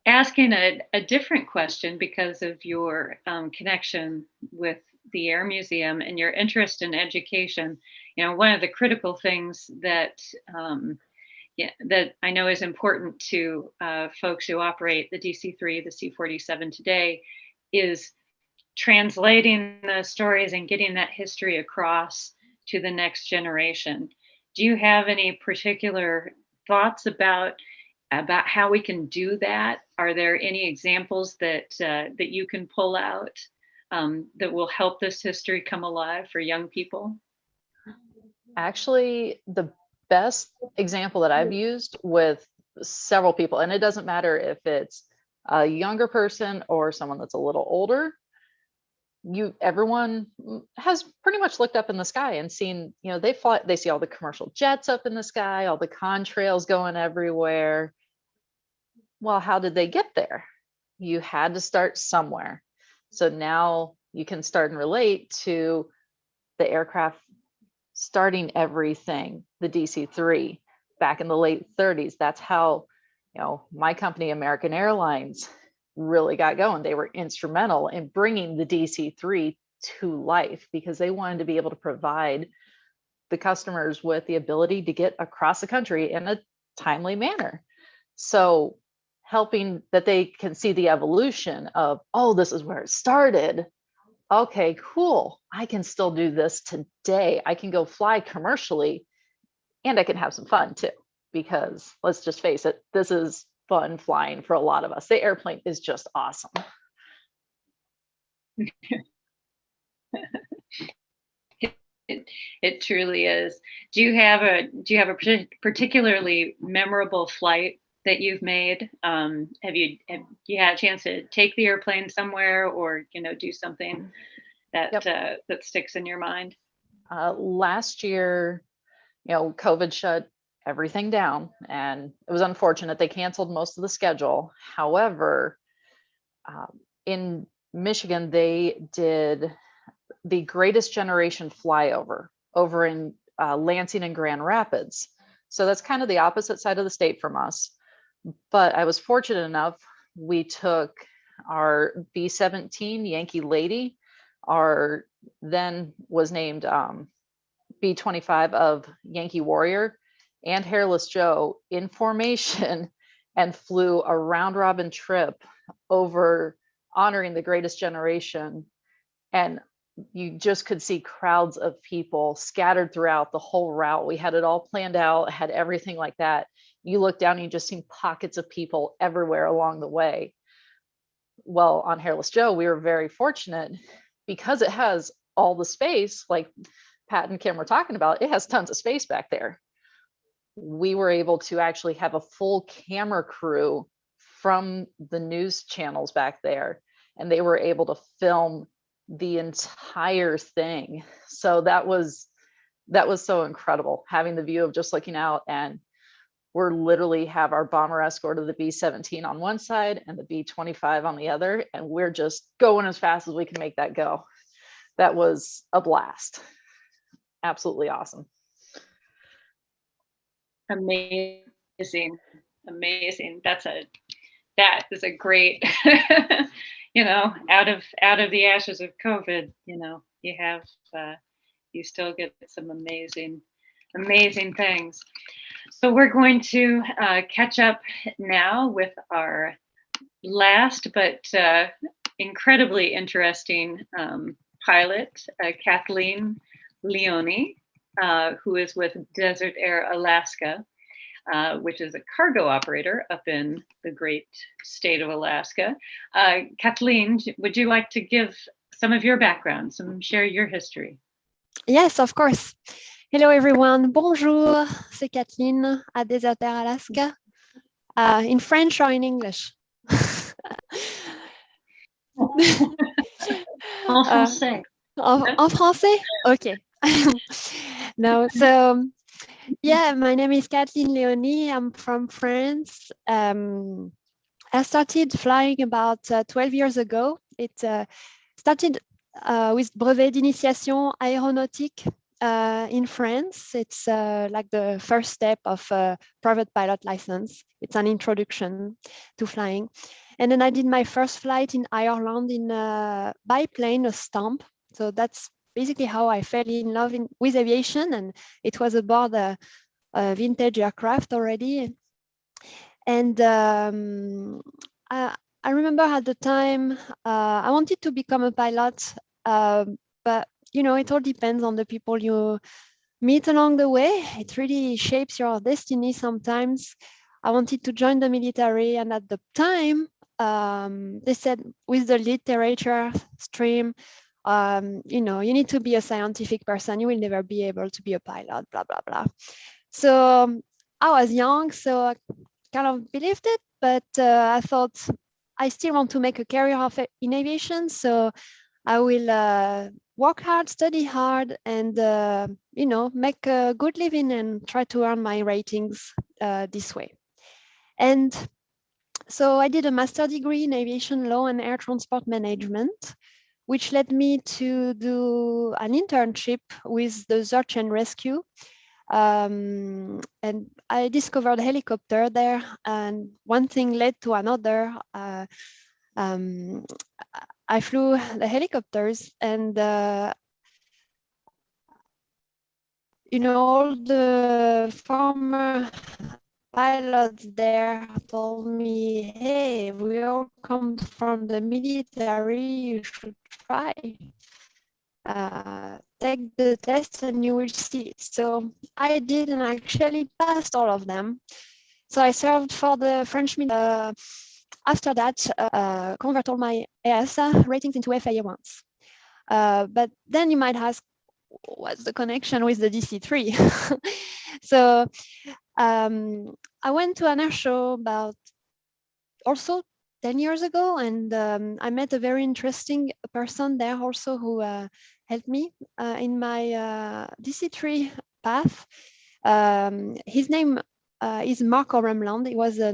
Asking a different question because of your connection with the Air Museum and your interest in education. One of the critical things that that I know is important to folks who operate the DC-3, the C-47 today, is translating the stories and getting that history across to the next generation. Do you have any particular thoughts about how we can do that? Are there any examples that you can pull out that will help this history come alive for young people? Actually, the best example that I've used with several people, and it doesn't matter if it's a younger person or someone that's a little older, everyone has pretty much looked up in the sky and seen, they see all the commercial jets up in the sky, all the contrails going everywhere. Well, how did they get there? You had to start somewhere. So now you can start and relate to the aircraft starting everything, the DC-3 back in the late 30s. That's how, my company, American Airlines, really got going. They were instrumental in bringing the DC-3 to life because they wanted to be able to provide the customers with the ability to get across the country in a timely manner. So helping that they can see the evolution of, oh, this is where it started. Okay, cool. I can still do this today. I can go fly commercially and I can have some fun too, because let's just face it, this is fun flying for a lot of us. The airplane is just awesome. It truly is. Do you have a particularly memorable flight that you've made? Have you had a chance to take the airplane somewhere, or do something that that sticks in your mind? Last year, COVID shut everything down, and it was unfortunate. They canceled most of the schedule. However, in Michigan, they did the Greatest Generation flyover over in Lansing and Grand Rapids. So that's kind of the opposite side of the state from us. But I was fortunate enough, we took our B-17 Yankee Lady, our then was named B-25 of Yankee Warrior, and Hairless Joe in formation and flew a round robin trip over honoring the Greatest Generation and you just could see crowds of people scattered throughout the whole route. We had it all planned out, had everything like that. You look down and you just see pockets of people everywhere along the way. Well, on Hairless Joe, we were very fortunate because it has all the space, like Pat and Kim were talking about, it has tons of space back there. We were able to actually have a full camera crew from the news channels back there, and they were able to film the entire thing. So that was so incredible, having the view of just looking out, and we're literally have our bomber escort of the B-17 on one side and the B-25 on the other, and we're just going as fast as we can make that go. That was a blast. Absolutely awesome. Amazing. That is a great, out of the ashes of COVID, you have, you still get some amazing things. So we're going to catch up now with our last but incredibly interesting pilot, Catheline Leoni, who is with Desert Air Alaska, which is a cargo operator up in the great state of Alaska. Kathleen, would you like to give some of your background, share your history? Yes, of course. Hello, everyone. Bonjour, c'est Kathleen à Desert Air Alaska. In French or in English? En français. En français? Okay. No, so yeah, my name is Catheline Leoni. I'm from France. I started flying about 12 years ago. It started with brevet d'initiation aéronautique in France. It's like the first step of a private pilot license. It's an introduction to flying. And then I did my first flight in Ireland in a biplane, a Stamp. So that's basically how I fell in love with aviation, and it was aboard a vintage aircraft already. And I remember at the time I wanted to become a pilot, but it all depends on the people you meet along the way. It really shapes your destiny sometimes. I wanted to join the military, and at the time they said with the literature stream, you need to be a scientific person. You will never be able to be a pilot, blah, blah, blah. So I was young, so I kind of believed it, but I thought I still want to make a career in aviation. So I will work hard, study hard, and, make a good living and try to earn my ratings this way. And so I did a master's degree in aviation law and air transport management, which led me to do an internship with the search and rescue. And I discovered a helicopter there, and one thing led to another. I flew the helicopters, and all the former pilots there told me, hey, we all come from the military, you should try. Take the test and you will see. So I did, and actually passed all of them. So I served for the French military. After that, convert all my EASA ratings into FAA ones. But then you might ask, what's the connection with the DC-3? So I went to an air show about also 10 years ago, and I met a very interesting person there also who helped me in my DC-3 path. His name is Mark Oremland. He was a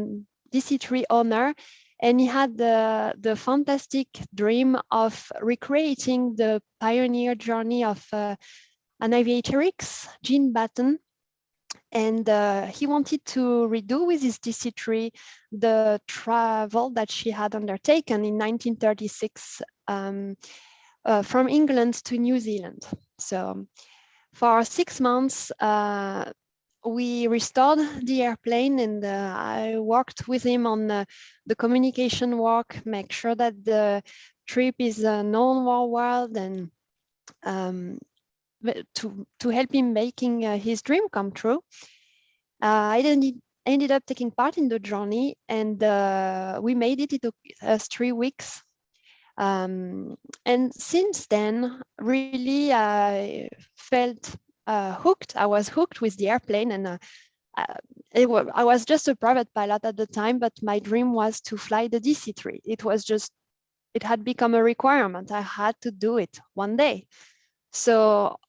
DC-3 owner, and he had the fantastic dream of recreating the pioneer journey of an aviatrix, Jean Batten. And he wanted to redo with his DC-3 the travel that she had undertaken in 1936 from England to New Zealand. So for 6 months, we restored the airplane, and I worked with him on the communication work, make sure that the trip is known worldwide, and to help him making his dream come true. I ended up taking part in the journey, and we made it. It took us 3 weeks. And since then, really, I felt hooked. I was hooked with the airplane, and I was just a private pilot at the time, but my dream was to fly the DC-3. It had become a requirement. I had to do it one day. So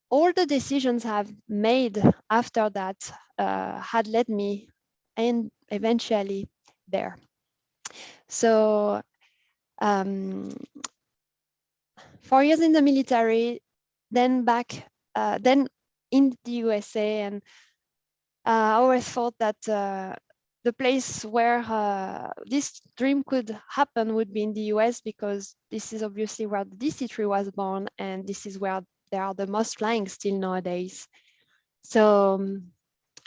all the decisions I've made after that had led me and eventually there. So 4 years in the military, then back, then in the USA, and I always thought that the place where this dream could happen would be in the US, because this is obviously where the DC-3 was born, and this is where there are the most flying still nowadays. So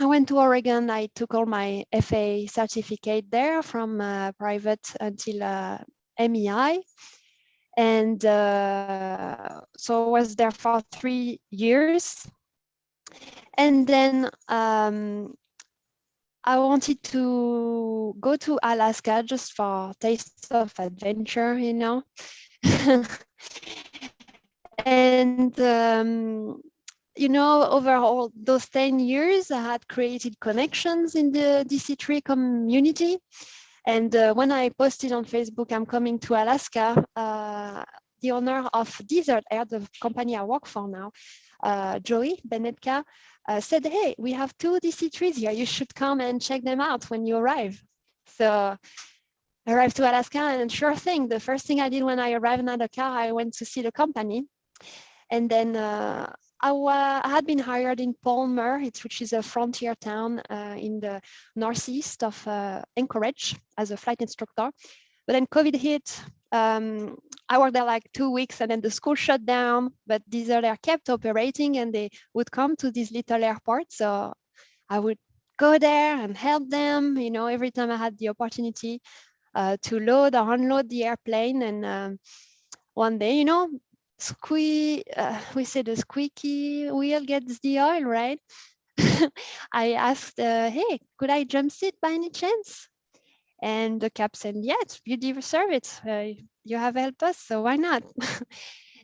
I went to Oregon. I took all my FAA certificate there, from private until MEI. And so I was there for 3 years. And then I wanted to go to Alaska just for a taste of adventure, you know. And you know, over all those 10 years, I had created connections in the DC-3 community. And when I posted on Facebook, I'm coming to Alaska, the owner of Desert Air, the company I work for now, Joey Benetka, said, hey, we have 2 DC-3s here. You should come and check them out when you arrive. So I arrived to Alaska, and sure thing, the first thing I did when I arrived in the car, I went to see the company. And then I had been hired in Palmer, which is a frontier town in the northeast of Anchorage, as a flight instructor. But then COVID hit. I worked there like 2 weeks, and then the school shut down, but Desert Air kept operating, and they would come to this little airport. So I would go there and help them, you know, every time I had the opportunity to load or unload the airplane. And one day, you know, we say the squeaky wheel gets the oil, right? I asked, hey, could I jump seat by any chance? And the cap said, yes, you deserve it. You have helped us, so why not?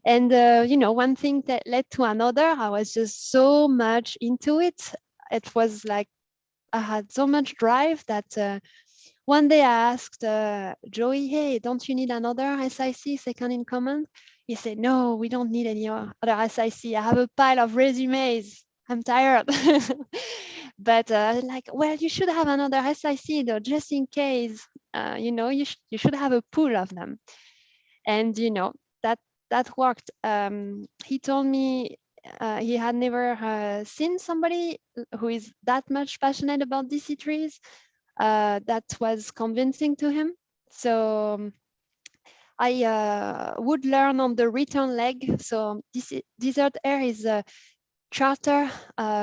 And, you know, one thing that led to another. I was just so much into it. It was like I had so much drive that one day I asked Joey, hey, don't you need another SIC, second in command? He said, no, we don't need any other SIC. I have a pile of resumes. I'm tired. But like, well, you should have another SIC though, just in case. You know, you should have a pool of them. And you know, that worked. He told me he had never seen somebody who is that much passionate about DC-3s. That was convincing to him. So I would learn on the return leg. So Desert Air is a charter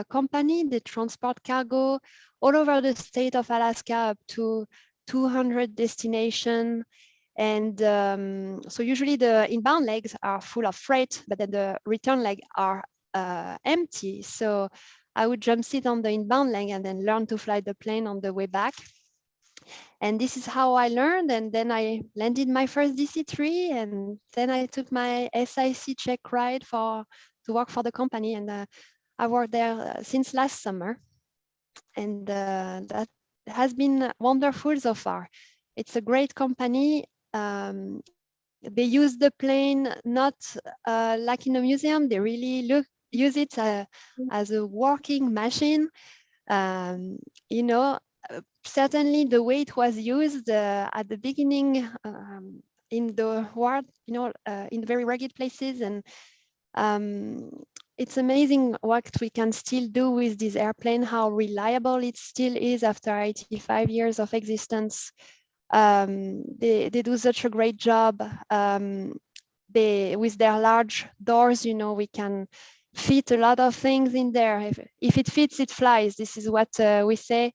company. They transport cargo all over the state of Alaska, up to 200 destinations. And so usually the inbound legs are full of freight, but then the return leg are empty. So I would jump seat on the inbound leg and then learn to fly the plane on the way back. And this is how I learned. And then I landed my first DC-3, and then I took my SIC check ride to work for the company. And I worked there since last summer. And that has been wonderful so far. It's a great company. They use the plane not like in a museum. They really use it as a working machine. You know, certainly the way it was used at the beginning in the world, you know, in very rugged places. And it's amazing what we can still do with this airplane, how reliable it still is after 85 years of existence. They do such a great job. With their large doors, you know, we can fit a lot of things in there. If it fits, it flies. This is what we say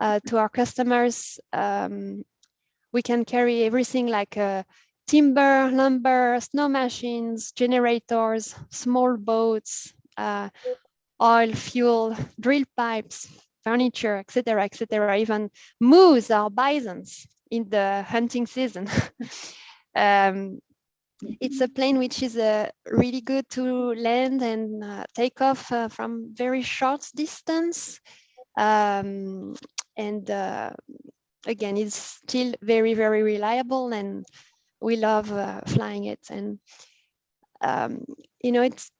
to our customers. We can carry everything like timber, lumber, snow machines, generators, small boats, oil, fuel, drill pipes, furniture, etc., etc., even moose or bisons in the hunting season. It's a plane which is really good to land and take off from very short distance. And again, it's still very, very reliable, and we love flying it. And you know, it's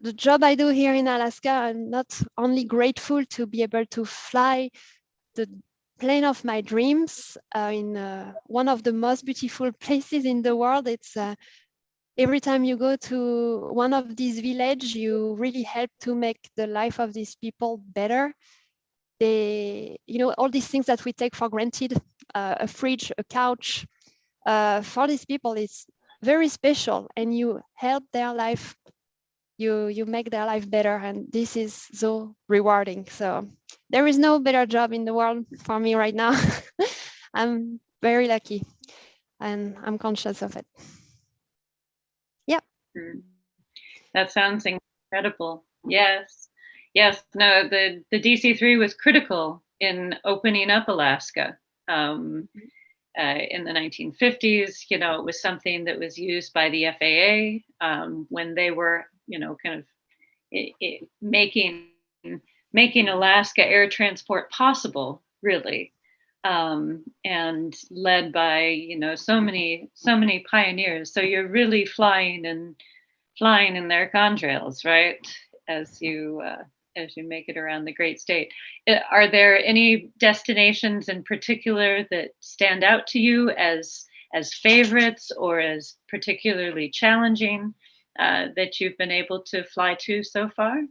the job I do here in Alaska. I'm not only grateful to be able to fly the plane of my dreams in one of the most beautiful places in the world. It's every time you go to one of these villages, you really help to make the life of these people better. They, you know, all these things that we take for granted, a fridge, a couch, for these people, it's very special, and you help their life. You make their life better, and this is so rewarding. So there is no better job in the world for me right now. I'm very lucky, and I'm conscious of it. That sounds incredible. Yes. No, the DC-3 was critical in opening up Alaska in the 1950s. You know, it was something that was used by the FAA when they were, you know, kind of making Alaska air transport possible, really. And led by, you know, so many pioneers. So you're really flying in their contrails, right? As you make it around the great state. Are there any destinations in particular that stand out to you as favorites or as particularly challenging that you've been able to fly to so far?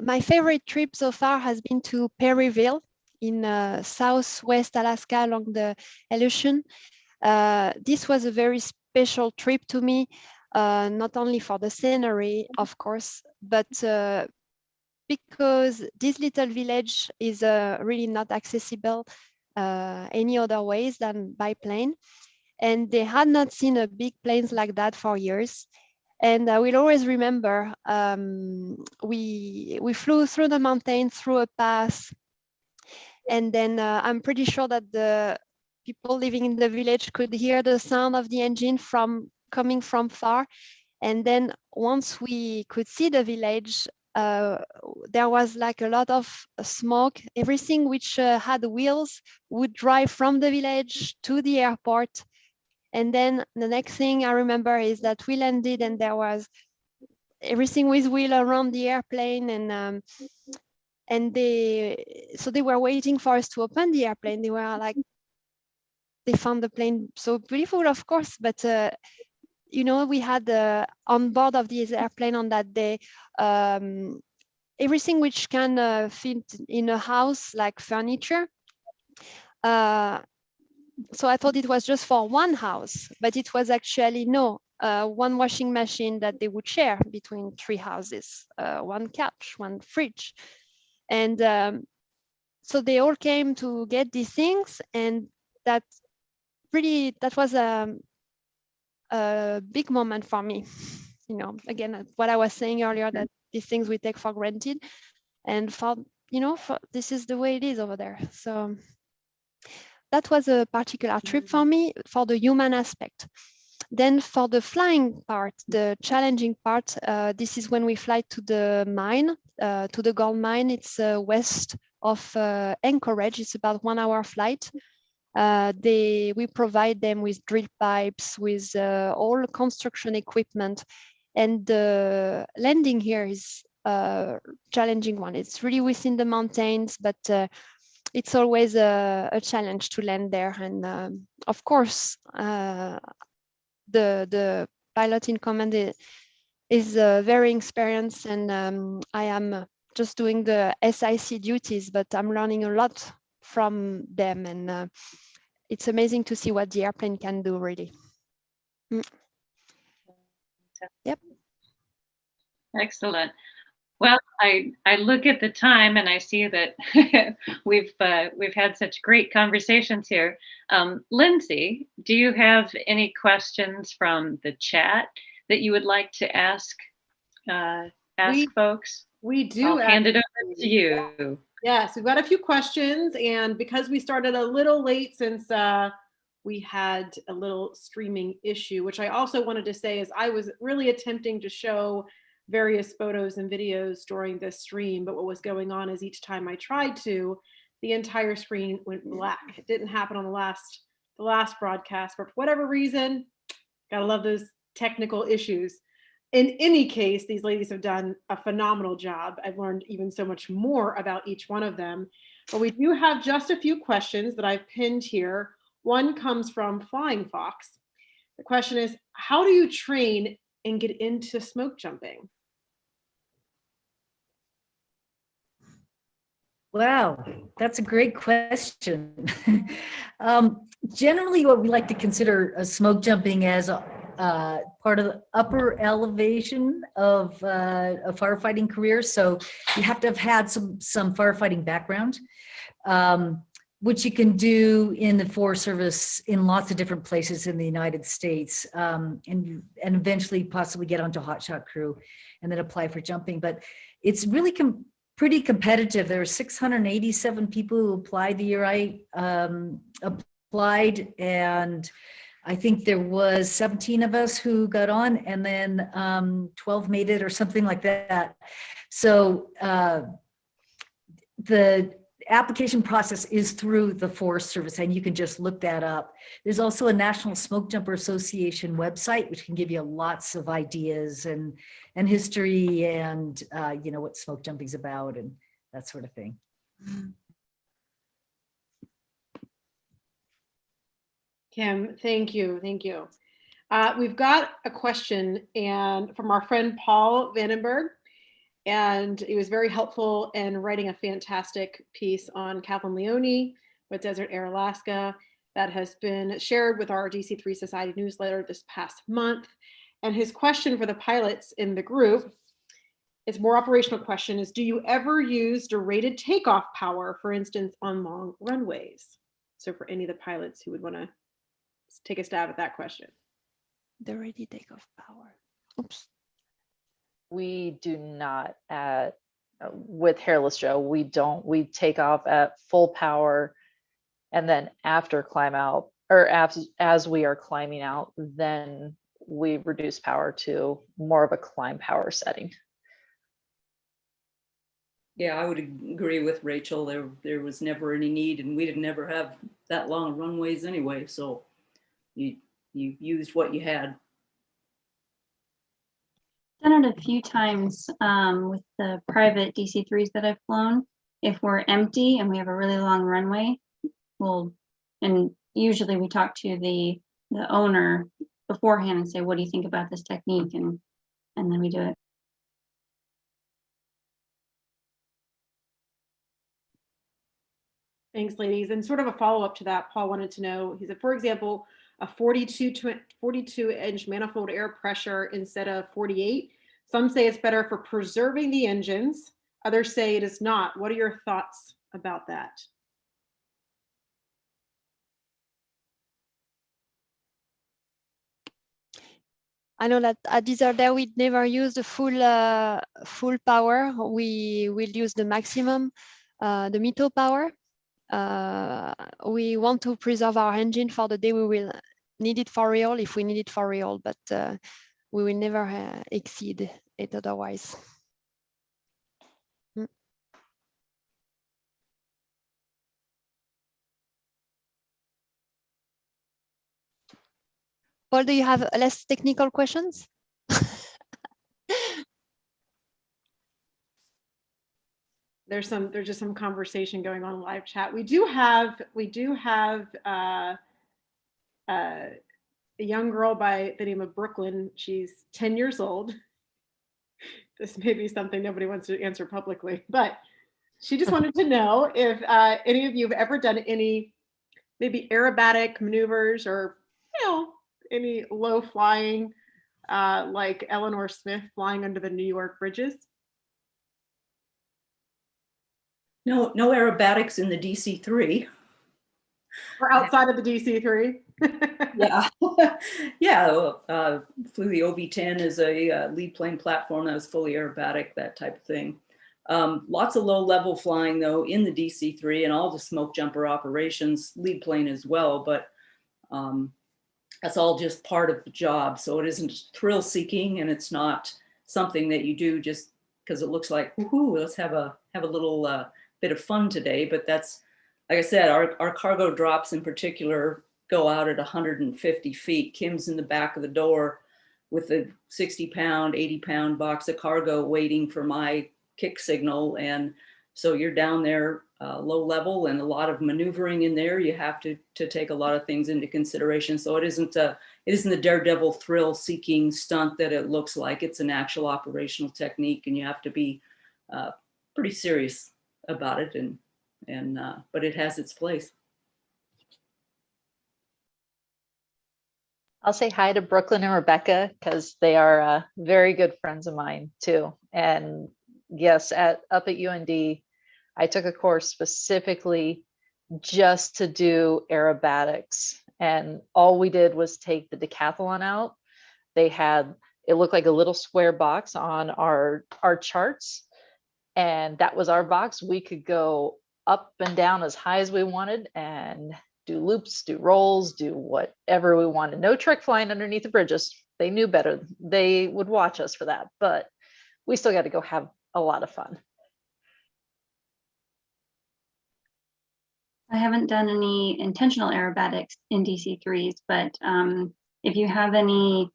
My favorite trip so far has been to Perryville in southwest Alaska along the Aleutian. This was a very special trip to me, not only for the scenery, of course, but because this little village is really not accessible any other ways than by plane. And they had not seen a big planes like that for years. And I will always remember we flew through the mountains, through a pass. And then I'm pretty sure that the people living in the village could hear the sound of the engine coming from far. And then once we could see the village, there was like a lot of smoke. Everything which had wheels would drive from the village to the airport. And then the next thing I remember is that we landed and there was everything with wheel around the airplane, and they were waiting for us to open the airplane. They were like, they found the plane so beautiful, of course, but you know, we had on board of this airplane on that day everything which can fit in a house, like furniture. So I thought it was just for one house, but it was actually one washing machine that they would share between 3 houses, one couch, one fridge. And so they all came to get these things, and that was a big moment for me. You know, again, what I was saying earlier, that these things we take for granted, and this is the way it is over there. So that was a particular trip for me, for the human aspect. Then for the flying part, the challenging part, this is when we fly to the mine, to the gold mine. It's west of Anchorage. It's about 1 hour flight. We provide them with drill pipes, with all construction equipment. And the landing here is a challenging one. It's really within the mountains, but it's always a challenge to land there. And of course, the pilot in command is very experienced, and I am just doing the SIC duties, but I'm learning a lot from them, and it's amazing to see what the airplane can do, really. Yep. Excellent. Well, I look at the time and I see that we've had such great conversations here. Lindsay, do you have any questions from the chat that you would like to ask folks? We do. I'll hand it over to you. Yes, we've got a few questions, and because we started a little late since we had a little streaming issue, which I also wanted to say is I was really attempting to show various photos and videos during this stream, but what was going on is each time I tried to, the entire screen went black. It didn't happen on the last broadcast, but for whatever reason, gotta love those technical issues. In any case, these ladies have done a phenomenal job. I've learned even so much more about each one of them, but we do have just a few questions that I've pinned here. One comes from Flying Fox. The question is, how do you train and get into smoke jumping? Wow, that's a great question. Generally, what we like to consider smoke jumping as part of the upper elevation of a firefighting career. So you have to have had some firefighting background, which you can do in the Forest Service in lots of different places in the United States, and eventually possibly get onto hotshot crew and then apply for jumping. But it's really pretty competitive. There were 687 people who applied the year I applied, and I think there was 17 of us who got on, and then 12 made it or something like that. So the application process is through the Forest Service, and you can just look that up. There's also a National Smoke Jumper Association website, which can give you lots of ideas and history and you know, what smoke jumping's about and that sort of thing. Kim, thank you. We've got a question from our friend Paul Vandenberg, and he was very helpful in writing a fantastic piece on Kathleen Leoni with Desert Air Alaska that has been shared with our DC-3 Society newsletter this past month. And his question for the pilots in the group, it's more operational question, is do you ever use derated takeoff power, for instance, on long runways? So for any of the pilots who would want to take a stab at that question. Derated takeoff power. Oops. We do not with Hairless Joe, we don't. We take off at full power, and then after climb out, or as we are climbing out, then we reduce power to more of a climb power setting. Yeah, I would agree with Rachel. There was never any need, and we didn't ever have that long runways anyway. So you used what you had. Done it a few times with the private DC-3s that I've flown. If we're empty and we have a really long runway, and usually we talk to the owner beforehand and say, what do you think about this technique? And then we do it. Thanks, ladies. And sort of a follow-up to that, Paul wanted to know, he said, for example, a 42-inch manifold air pressure instead of 48. Some say it's better for preserving the engines. Others say it is not. What are your thoughts about that? I know that at Desert Air we never use the full power. We will use the maximum, the METO power. We want to preserve our engine for the day we will need it for real, if we need it for real, but we will never exceed it otherwise. Paul, do you have less technical questions? There's just some conversation going on in live chat. We do have a young girl by the name of Brooklyn. She's 10 years old. This may be something nobody wants to answer publicly, but she just wanted to know if any of you have ever done any maybe aerobatic maneuvers or, you know, any low flying like Eleanor Smith flying under the New York bridges? No aerobatics in the DC-3. Or outside of the DC-3? Yeah, yeah. Flew the OV-10 as a lead plane platform that was fully aerobatic, that type of thing. Lots of low-level flying though in the DC-3 and all the smoke jumper operations, lead plane as well. But that's all just part of the job. So it isn't thrill-seeking, and it's not something that you do just because it looks like, woohoo, let's have a little bit of fun today. But that's, like I said, our cargo drops in particular go out at 150 feet. Kim's in the back of the door with a 60-pound, 80-pound box of cargo waiting for my kick signal. And so you're down there low level and a lot of maneuvering in there. You have to take a lot of things into consideration. So it isn't a daredevil thrill seeking stunt that it looks like. It's an actual operational technique, and you have to be pretty serious about it. But it has its place. I'll say hi to Brooklyn and Rebecca because they are very good friends of mine too. And yes, up at UND, I took a course specifically just to do aerobatics. And all we did was take the decathlon out. It looked like a little square box on our charts. And that was our box. We could go up and down as high as we wanted and do loops, do rolls, do whatever we wanted. No trick flying underneath the bridges. They knew better. They would watch us for that, but we still got to go have a lot of fun. I haven't done any intentional aerobatics in DC-3s, but if you have any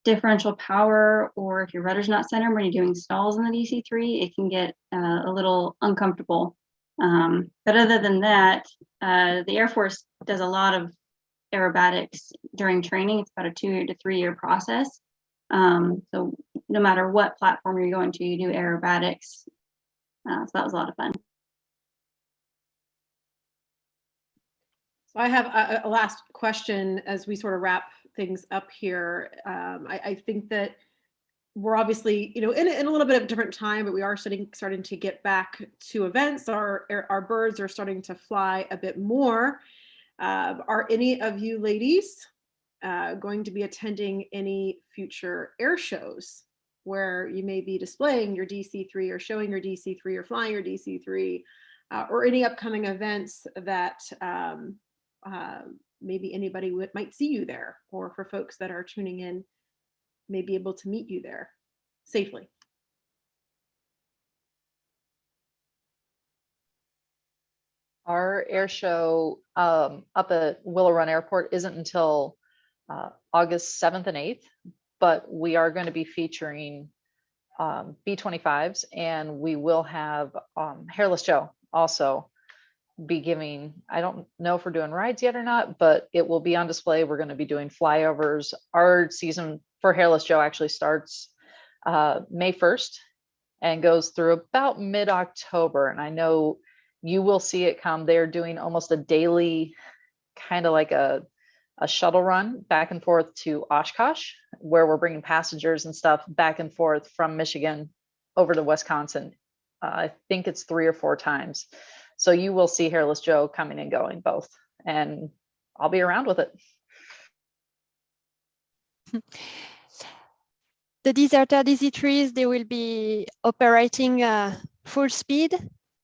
differential power, or if your rudder's not centered when you're doing stalls in the DC-3, it can get a little uncomfortable. But other than that, the Air Force does a lot of aerobatics during training. It's about a 2 to 3 year process. So no matter what platform you're going to, you do aerobatics. So that was a lot of fun. So I have a last question as we sort of wrap things up here. I think that we're obviously, in a little bit of a different time, but we are starting to get back to events. Our birds are starting to fly a bit more. Are any of you ladies going to be attending any future air shows where you may be displaying your DC-3 or showing your DC-3 or flying your DC-3, or any upcoming events that maybe anybody might see you there, or for folks that are tuning in, may be able to meet you there safely? Our air show up at Willow Run Airport isn't until August 7th and 8th, but we are going to be featuring B-25s, and we will have Hairless Joe also be giving, I don't know if we're doing rides yet or not, but it will be on display. We're going to be doing flyovers. Our season for Hairless Joe actually starts May 1st and goes through about mid-October. And I know you will see it come. They're doing almost a daily, kind of like a shuttle run back and forth to Oshkosh, where we're bringing passengers and stuff back and forth from Michigan over to Wisconsin. I think it's 3 or 4 times. So you will see Hairless Joe coming and going both, and I'll be around with it. The Deserter DC-3s, they will be operating full speed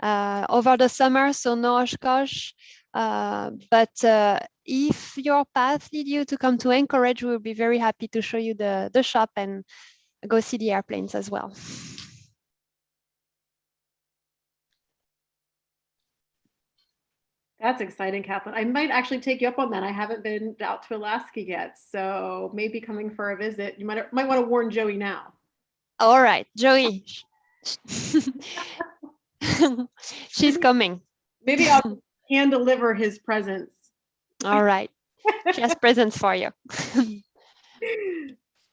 over the summer, so no Oshkosh. But if your path lead you to come to Anchorage, we'll be very happy to show you the shop and go see the airplanes as well. That's exciting, Kathleen. I might actually take you up on that. I haven't been out to Alaska yet, so maybe coming for a visit. You might want to warn Joey now. All right, Joey. She's coming. Maybe I'll hand deliver his presents. All right. She has presents for you.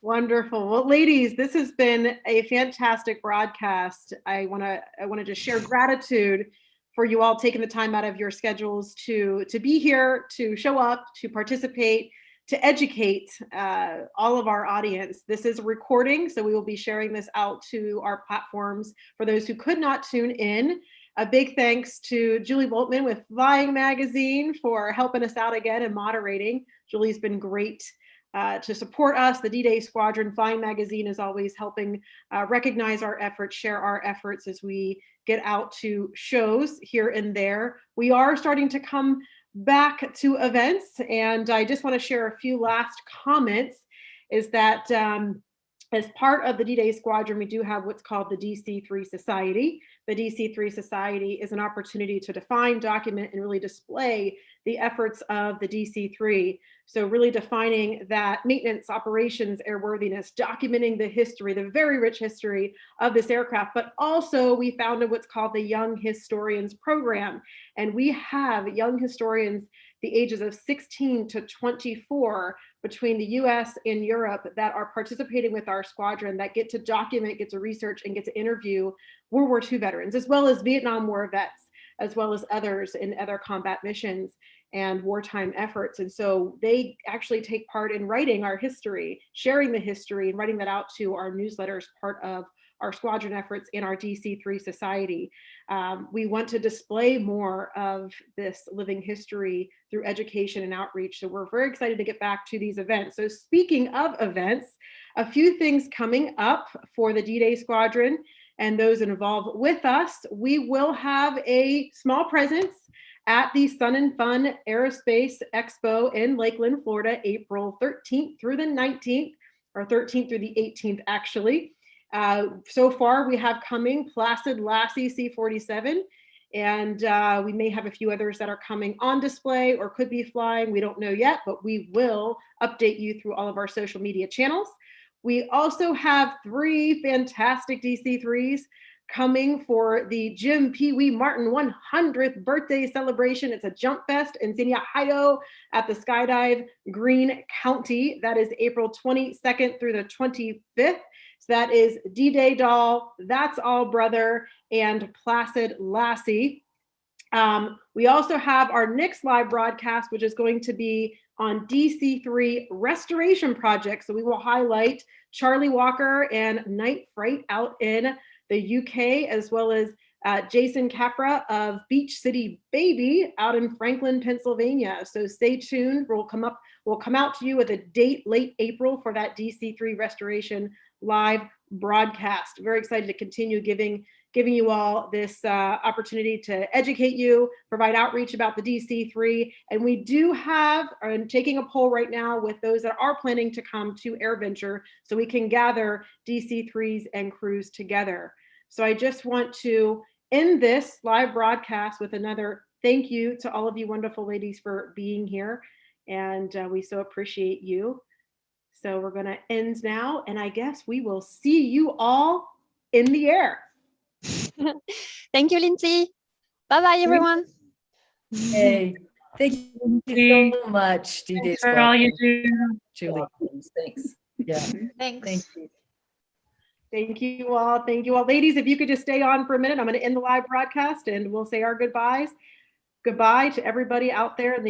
Wonderful. Well, ladies, this has been a fantastic broadcast. I want to just share gratitude for you all taking the time out of your schedules to be here, to show up, to participate, to educate all of our audience. This is a recording, so we will be sharing this out to our platforms for those who could not tune in. A big thanks to Julie Boatman with Flying Magazine for helping us out again and moderating. Julie's been great to support us. The D-Day Squadron Flying Magazine is always helping recognize our efforts, share our efforts as we get out to shows here and there. We are starting to come back to events, and I just want to share a few last comments, is that as part of the D-Day Squadron, we do have what's called the DC-3 Society. The DC-3 Society is an opportunity to define, document, and really display the efforts of the DC-3. So really defining that maintenance, operations, airworthiness, documenting the history, the very rich history of this aircraft, but also we founded what's called the Young Historians Program. And we have young historians the ages of 16 to 24 between the US and Europe that are participating with our squadron, that get to document, get to research, and get to interview World War II veterans, as well as Vietnam War vets, as well as others in other combat missions and wartime efforts. And so they actually take part in writing our history, sharing the history, and writing that out to our newsletters, part of our squadron efforts in our DC-3 Society. We want to display more of this living history through education and outreach. So we're very excited to get back to these events. So speaking of events, a few things coming up for the D-Day Squadron and those involved with us. We will have a small presence at the Sun and Fun Aerospace Expo in Lakeland, Florida, April 13th through the 19th, or 13th through the 18th, actually. So far, we have coming Placid Lassie C-47, and we may have a few others that are coming on display or could be flying. We don't know yet, but we will update you through all of our social media channels. We also have 3 fantastic DC-3s coming for the Jim Pee Wee Martin 100th birthday celebration. It's a jump fest in San Diego at the Skydive Greene County. That is April 22nd through the 25th. So that is D-Day Doll, That's All Brother, and Placid Lassie. We also have our next live broadcast, which is going to be on DC-3 restoration projects. So we will highlight Charlie Walker and Night Fright out in the UK, as well as Jason Capra of Beach City Baby out in Franklin, Pennsylvania. So stay tuned. We'll come out to you with a date late April for that DC-3 restoration live broadcast. Very excited to continue giving you all this opportunity to educate you, provide outreach about the DC-3. And we do have, I'm taking a poll right now with those that are planning to come to AirVenture so we can gather DC-3s and crews together. So I just want to end this live broadcast with another thank you to all of you wonderful ladies for being here. And we so appreciate you. So we're going to end now, and I guess we will see you all in the air. Thank you, Lyndse. Bye-bye, everyone. Hey, thank you so much, D-Day Thanks for all you do. Julie. Thanks. Yeah, Thanks. thank you. Thank you all. Thank you all. Ladies, if you could just stay on for a minute, I'm going to end the live broadcast and we'll say our goodbyes. Goodbye to everybody out there in the